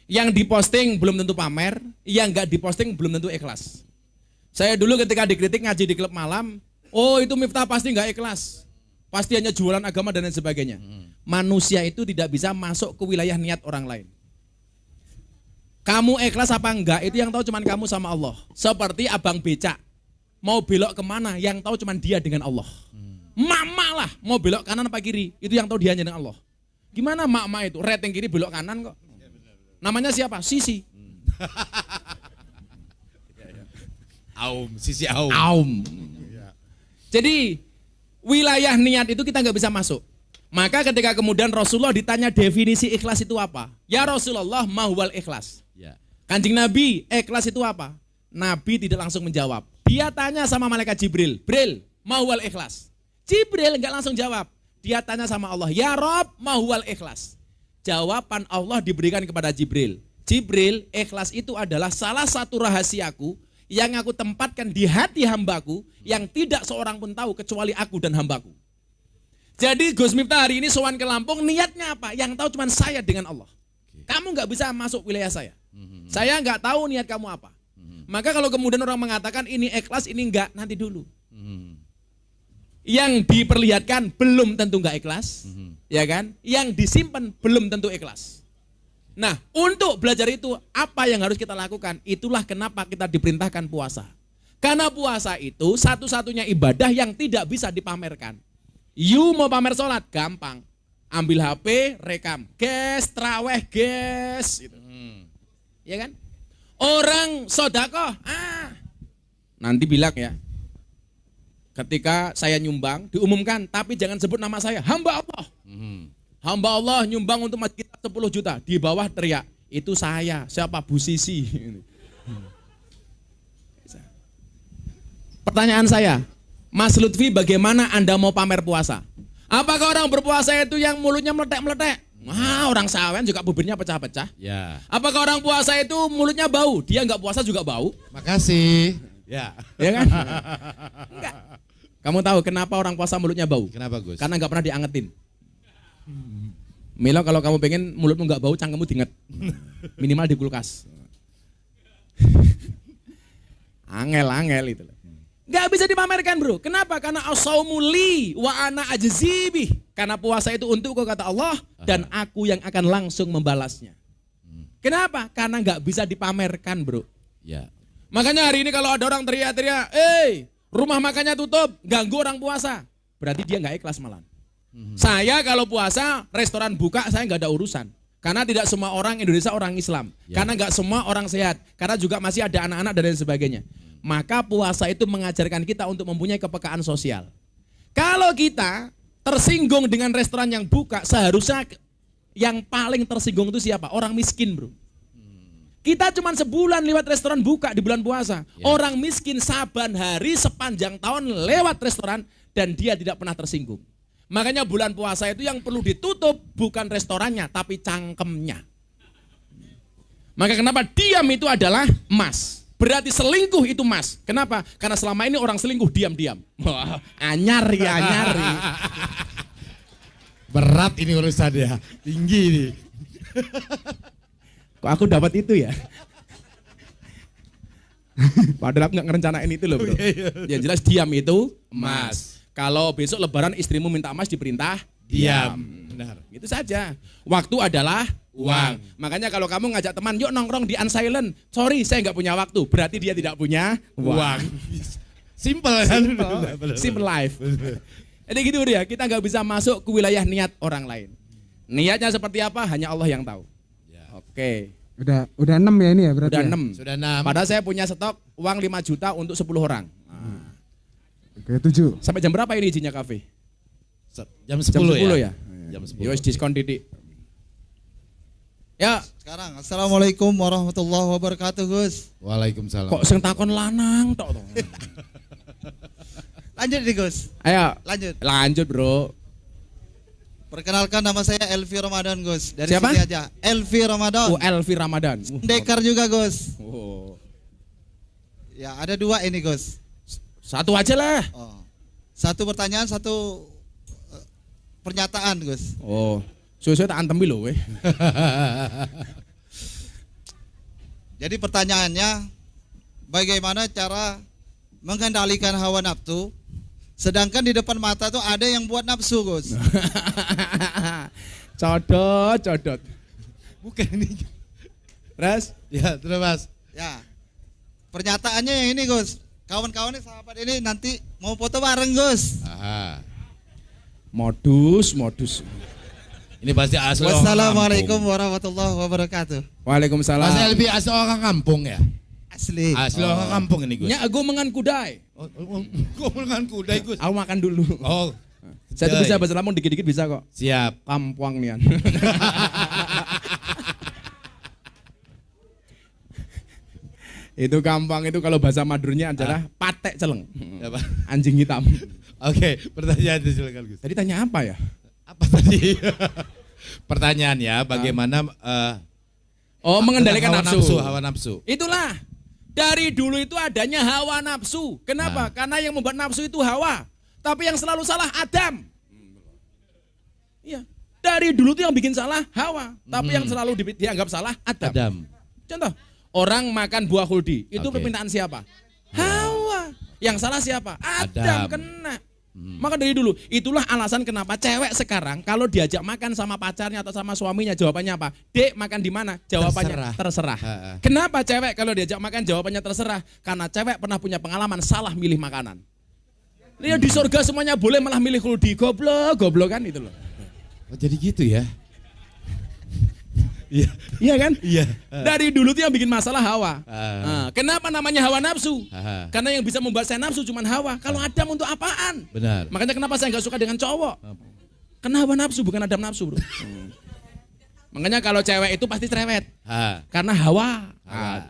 Yang diposting belum tentu pamer, yang enggak diposting belum tentu ikhlas. Saya dulu ketika dikritik ngaji di klub malam, oh itu Miftah pasti enggak ikhlas. Pasti hanya jualan agama dan lain sebagainya. Manusia itu tidak bisa masuk ke wilayah niat orang lain. Kamu ikhlas apa enggak, itu yang tahu cuman kamu sama Allah. Seperti abang becak, mau belok kemana, yang tahu cuman dia dengan Allah. Mama lah, mau belok kanan apa kiri, itu yang tahu dia hanya dengan Allah. Gimana mak-mak itu, rating kiri belok kanan kok. Namanya siapa? Sisi. Aum, sisi Aum. Aum. Jadi wilayah niat itu kita nggak bisa masuk. Maka ketika kemudian Rasulullah ditanya definisi ikhlas itu apa? Ya Rasulullah, mahwal ikhlas. Ya. Kanjeng Nabi, ikhlas itu apa? Nabi tidak langsung menjawab. Dia tanya sama malaikat Jibril, Bril, mahwal ikhlas. Jibril nggak langsung jawab. Dia tanya sama Allah, ya Rob, mahwal ikhlas. Jawaban Allah diberikan kepada Jibril. Jibril, ikhlas itu adalah salah satu rahasiaku yang aku tempatkan di hati hambaku yang tidak seorang pun tahu kecuali aku dan hambaku. Jadi Gus Miftah hari ini sowan ke Lampung, niatnya apa? Yang tahu cuma saya dengan Allah. Kamu nggak bisa masuk wilayah saya. Saya nggak tahu niat kamu apa. Maka kalau kemudian orang mengatakan ini ikhlas, ini enggak, nanti dulu. Yang diperlihatkan belum tentu enggak ikhlas, ya kan? Yang disimpan belum tentu ikhlas. Nah, untuk belajar itu apa yang harus kita lakukan? Itulah kenapa kita diperintahkan puasa. Karena puasa itu satu-satunya ibadah yang tidak bisa dipamerkan. You mau pamer sholat, gampang. Ambil HP, rekam. Guys, traweh, guys. Gitu. Ya kan? Orang sodakoh, nanti bilang ya. Ketika saya nyumbang, diumumkan, tapi jangan sebut nama saya, hamba Allah. Hamba Allah nyumbang untuk masjid 10 juta. Di bawah teriak, itu saya, siapa Bu Sisi. Pertanyaan saya, Mas Lutfi, bagaimana Anda mau pamer puasa? Apakah orang berpuasa itu yang mulutnya meletek-meletek? Wah, orang sawen juga bibirnya pecah-pecah. Ya. Apakah orang puasa itu mulutnya bau? Dia nggak puasa juga bau. Makasih. Ya. Ya kan? Enggak. Kamu tahu kenapa orang puasa mulutnya bau? Kenapa, Gus? Karena nggak pernah diangetin. Milo, kalau kamu pengen mulutmu nggak bau, cangkemmu diinget. Minimal di kulkas. Angel itu. Nggak bisa dipamerkan, bro. Kenapa? Karena as-saumu li wa ana ajzibi. Karena puasa itu untukku, kata Allah, dan aku yang akan langsung membalasnya. Kenapa? Karena nggak bisa dipamerkan, bro. Ya. Makanya hari ini kalau ada orang teriak-teriak, rumah makannya tutup, ganggu orang puasa. Berarti dia nggak ikhlas malah. Saya kalau puasa, restoran buka, saya nggak ada urusan. Karena tidak semua orang Indonesia orang Islam. Ya. Karena nggak semua orang sehat. Karena juga masih ada anak-anak dan lain sebagainya. Maka puasa itu mengajarkan kita untuk mempunyai kepekaan sosial. Kalau kita tersinggung dengan restoran yang buka, seharusnya yang paling tersinggung itu siapa? Orang miskin, bro. Kita cuma sebulan lewat restoran buka di bulan puasa. Ya. Orang miskin saban hari sepanjang tahun lewat restoran dan dia tidak pernah tersinggung. Makanya bulan puasa itu yang perlu ditutup bukan restorannya tapi cangkemnya. Maka kenapa diam itu adalah emas. Berarti selingkuh itu mas. Kenapa? Karena selama ini orang selingkuh diam-diam. Wah, anyari. Berat ini urusannya, tinggi ini. Kok aku dapat itu ya? Padahal aku nggak ngerencanain itu loh, bro. Yang jelas diam itu emas. Kalau besok lebaran istrimu minta emas diperintah diam. Benar. Itu saja. Waktu adalah uang. Makanya kalau kamu ngajak teman, yuk nongkrong di Unsilent. Sorry, saya nggak punya waktu. Berarti dia tidak punya uang. Simple kan? Simple life. Jadi gitu dia. Kita nggak bisa masuk ke wilayah niat orang lain. Niatnya seperti apa? Hanya Allah yang tahu. Ya. Oke. Udah 6 ya ini ya berarti. Udah ya? 6. Sudah 6. Padahal saya punya stok uang 5 juta untuk 10 orang. Oke, 7. Sampai jam berapa ini izinnya kafe? Jam 10 ya? Jam 10. Yowes diskon didik. Ya. Sekarang assalamualaikum warahmatullahi wabarakatuh, Gus. Waalaikumsalam. Kok sing takon lanang tok. Lanjut nih, Gus. Ayo. Lanjut, bro. Perkenalkan, nama saya Elvi Ramadan, Gus. Dari siapa? sini aja. Elvi Ramadan. Oh, Elvi Ramadan. Pendekar juga, Gus. Oh. Ya, ada 2 ini, Gus. Satu aja lah. Oh. 1 pertanyaan, 1 pernyataan, Gus. Oh. Suwe-suwe tak antem lho weh. Jadi pertanyaannya, bagaimana cara mengendalikan hawa nafsu, sedangkan di depan mata tuh ada yang buat nafsu, Gus. Codot. Bukan ini. Terus? Ya, terus Mas. Ya. Pernyataannya yang ini, Gus. Kawan-kawannya sahabat ini nanti mau foto bareng, Gus. Aha. Modus. Ini pasti asli. Wassalamualaikum warahmatullahi wabarakatuh. Waalaikumsalam. Mas Elvi asli orang kampung ya? Asli. Asli orang kampung ini Gus. Nya aku mangan kudai. Kok mangan kuda Gus? Aku makan dulu. Oh. Saya tuh bisa bahasa Lampung dikit-dikit bisa kok. Siap. Kampuang nian. Itu gampang itu kalau bahasa Madurnya adalah patek celeng. Apa? Anjing hitam. Oke, pertanyaan itu silakan Gus. Tadi tanya apa ya? Apa tadi? Pertanyaan ya, bagaimana mengendalikan nafsu. Hawa nafsu. Itulah. Dari dulu itu adanya hawa nafsu. Kenapa? Karena yang membuat nafsu itu hawa. Tapi yang selalu salah Adam. Iya. Dari dulu itu yang bikin salah hawa. Tapi yang selalu dianggap salah Adam. Contoh, orang makan buah khuldi. Itu permintaan siapa? Hawa. Yang salah siapa? Adam. Kena. Maka dari dulu, itulah alasan kenapa cewek sekarang kalau diajak makan sama pacarnya atau sama suaminya jawabannya apa? Dek, makan di mana? Jawabannya terserah. Kenapa cewek kalau diajak makan jawabannya terserah? Karena cewek pernah punya pengalaman salah milih makanan. Lihat di surga semuanya boleh malah milih khuldi. Goblok kan itu loh. Oh, jadi gitu ya? Iya. Iya kan? Iya. Dari dulu tuh yang bikin masalah hawa. Kenapa namanya hawa nafsu? Karena yang bisa membuat saya nafsu cuma hawa. Kalau Adam untuk apaan? Benar. Makanya kenapa saya nggak suka dengan cowok? Karena hawa nafsu bukan Adam nafsu, bro. Makanya kalau cewek itu pasti cerewet. Karena hawa.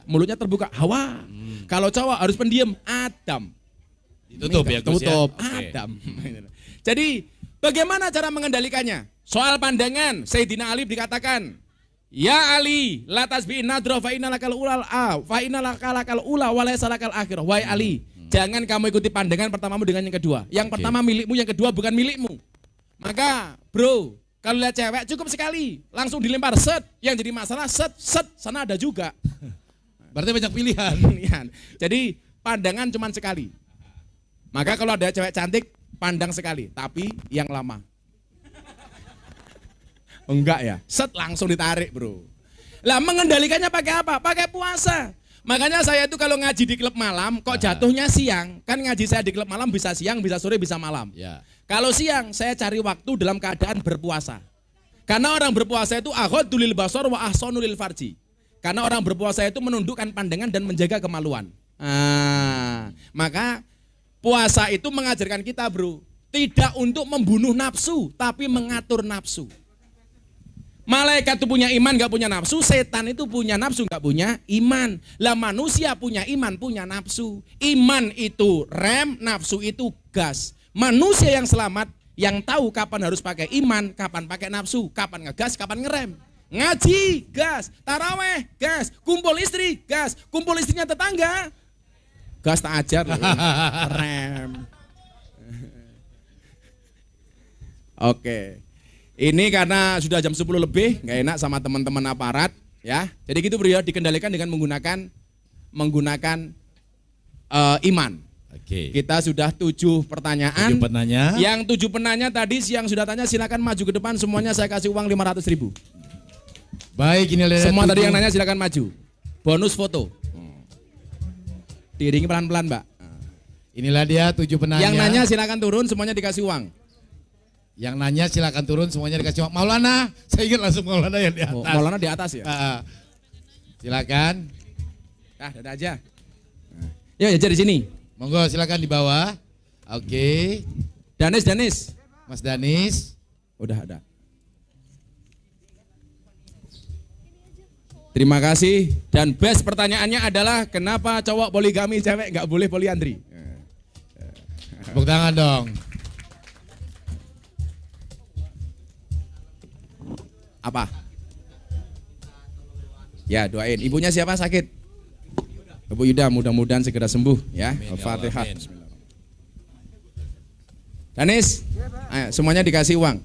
Mulutnya terbuka, hawa. Kalau cowok harus pendiam, Adam. Ditutup ya, Gus, tutup, ya? Adam. Jadi bagaimana cara mengendalikannya? Soal pandangan, Sayyidina Ali dikatakan, ya Ali, la tasbi'in nadra fa innalakal ulal fa innalakal ula wa laysa lakal akhirah. Wahai Ali, jangan kamu ikuti pandangan pertamamu dengan yang kedua. Yang pertama milikmu, yang kedua bukan milikmu. Maka, bro, kalau lihat cewek cukup sekali, langsung dilempar set. Yang jadi masalah set, sana ada juga. Berarti banyak pilihan. Jadi pandangan cuma sekali. Maka kalau ada cewek cantik, pandang sekali, tapi yang lama. Enggak ya, set langsung ditarik bro. Lah mengendalikannya pakai apa? Pakai puasa. Makanya saya itu kalau ngaji di klub malam, kok jatuhnya siang? Kan ngaji saya di klub malam bisa siang, bisa sore, bisa malam. Ya. Kalau siang, saya cari waktu dalam keadaan berpuasa. Karena orang berpuasa itu aghaddu lil basar wa ahsanu lil farji. Karena orang berpuasa itu menundukkan pandangan dan menjaga kemaluan. Maka puasa itu mengajarkan kita bro, tidak untuk membunuh nafsu, tapi mengatur nafsu. Malaikat itu punya iman gak punya nafsu, setan itu punya nafsu gak punya iman. Lah manusia punya iman punya nafsu. Iman itu rem, nafsu itu gas. Manusia yang selamat yang tahu kapan harus pakai iman, kapan pakai nafsu, kapan ngegas, kapan ngerem. Ngaji gas, taraweh gas, kumpul istri gas, kumpul istrinya tetangga gas tak ajar rem. Oke. Ini karena sudah jam 10 lebih, nggak enak sama teman-teman aparat, ya. Jadi gitu bro ya, dikendalikan dengan menggunakan iman. Oke. Kita sudah 7 pertanyaan. 7 penanya. Yang 7 penanya tadi siang sudah tanya, silakan maju ke depan. Semuanya saya kasih uang 500.000. Baik, ini lihat. Semua tadi yang nanya silakan maju. Bonus foto. Diiringi pelan-pelan, Mbak. Inilah dia 7 penanya. Yang nanya silakan turun, semuanya dikasih uang. Yang nanya silakan turun, semuanya dikasih uang. Maulana, saya ingat langsung Maulana yang di atas. Maulana di atas ya? Silakan. Dadah aja. Yuk, jadi di sini. Monggo silakan di bawah. Oke. Danis. Mas Danis. Udah ada. Terima kasih. Dan best pertanyaannya adalah kenapa cowok poligami, cewek nggak boleh poliandri? Tepuk tangan dong. Apa? Ya doain. Ibunya siapa sakit? Ibu Yuda, mudah-mudahan segera sembuh ya. Al-Fatihah. Danis, ayo, semuanya dikasih uang.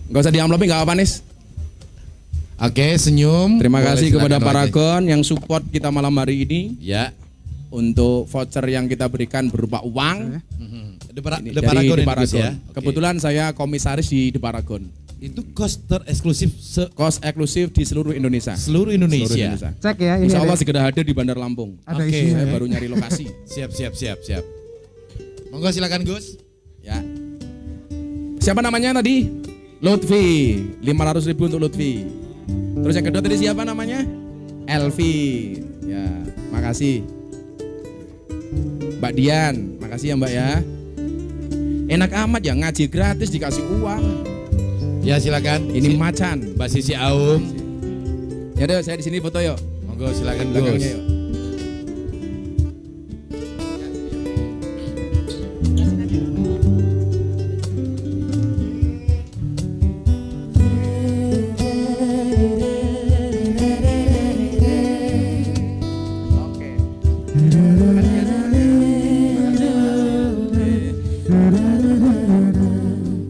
Gak usah diamplopin, gak apa-apa Nis. Oke, senyum. Terima Boleh, kasih kepada silakan Paragon yang support kita malam hari ini. Ya. Untuk voucher yang kita berikan berupa uang. The Dari Paragon, The Paragon. ya? Kebetulan saya komisaris di The Paragon. Itu kos tereksklusif kos eksklusif di seluruh Indonesia. Seluruh Indonesia. Cek ya ini. Insya Allah segera hadir di Bandar Lampung. Ada Oke, isinya, saya ya? baru nyari lokasi. Siap. Monggo silakan Gus. Ya. Siapa namanya tadi? Lutfi, 500.000 untuk Lutfi. Terus yang kedua tadi siapa namanya? Elvi. Ya, makasih. Mbak Dian, makasih ya Mbak ya. Enak amat ya ngaji gratis dikasih uang. Ya silakan. Ini macan. Mbak Sisi Aum. Ya udah saya di sini foto yuk. Monggo silakan Gus. Belakangnya yuk.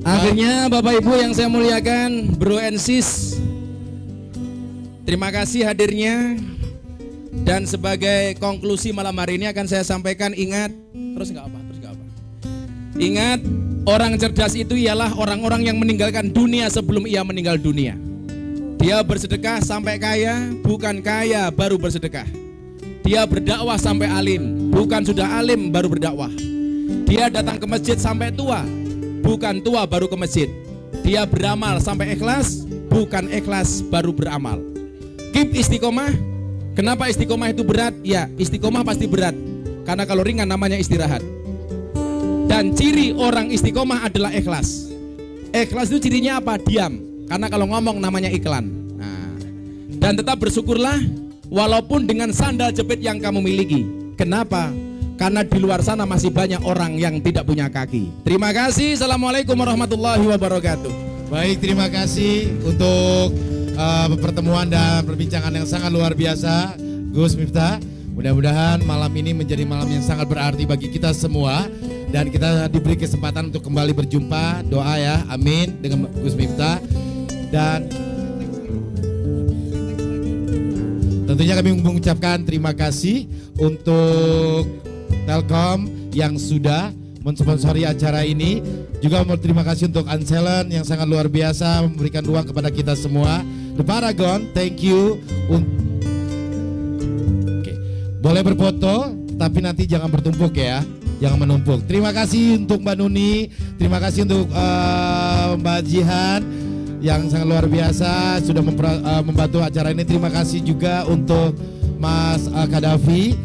Akhirnya Bapak Ibu yang saya muliakan, Bro and Sis, terima kasih hadirnya. Dan sebagai konklusi malam hari ini akan saya sampaikan, ingat, terus nggak apa. Ingat, orang cerdas itu ialah orang-orang yang meninggalkan dunia sebelum ia meninggal dunia. Dia bersedekah sampai kaya, bukan kaya baru bersedekah. Dia berdakwah sampai alim, bukan sudah alim baru berdakwah. Dia datang ke masjid sampai tua, bukan tua baru ke masjid. Dia beramal sampai ikhlas, bukan ikhlas baru beramal. Keep istiqomah. Kenapa istiqomah itu berat? Ya, istiqomah pasti berat. Karena kalau ringan namanya istirahat. Dan ciri orang istiqomah adalah ikhlas. Ikhlas itu cirinya apa? Diam. Karena kalau ngomong namanya iklan. Nah, dan tetap bersyukurlah walaupun dengan sandal jepit yang kamu miliki. Kenapa? Karena di luar sana masih banyak orang yang tidak punya kaki. Terima kasih. Assalamualaikum warahmatullahi wabarakatuh. Baik, terima kasih untuk pertemuan dan perbincangan yang sangat luar biasa, Gus Miftah. Mudah-mudahan malam ini menjadi malam yang sangat berarti bagi kita semua dan kita diberi kesempatan untuk kembali berjumpa. Doa ya, amin, dengan Gus Miftah. Dan tentunya kami mengucapkan terima kasih untuk Telkom yang sudah mensponsori acara ini. Juga mau terima kasih untuk Anselen yang sangat luar biasa memberikan ruang kepada kita semua. The Paragon, thank you. Oke. Boleh berfoto, tapi nanti jangan bertumpuk ya, jangan menumpuk. Terima kasih untuk Mbak Nuni, terima kasih untuk Mbak Jihan yang sangat luar biasa sudah membantu acara ini. Terima kasih juga untuk Mas Kadafi.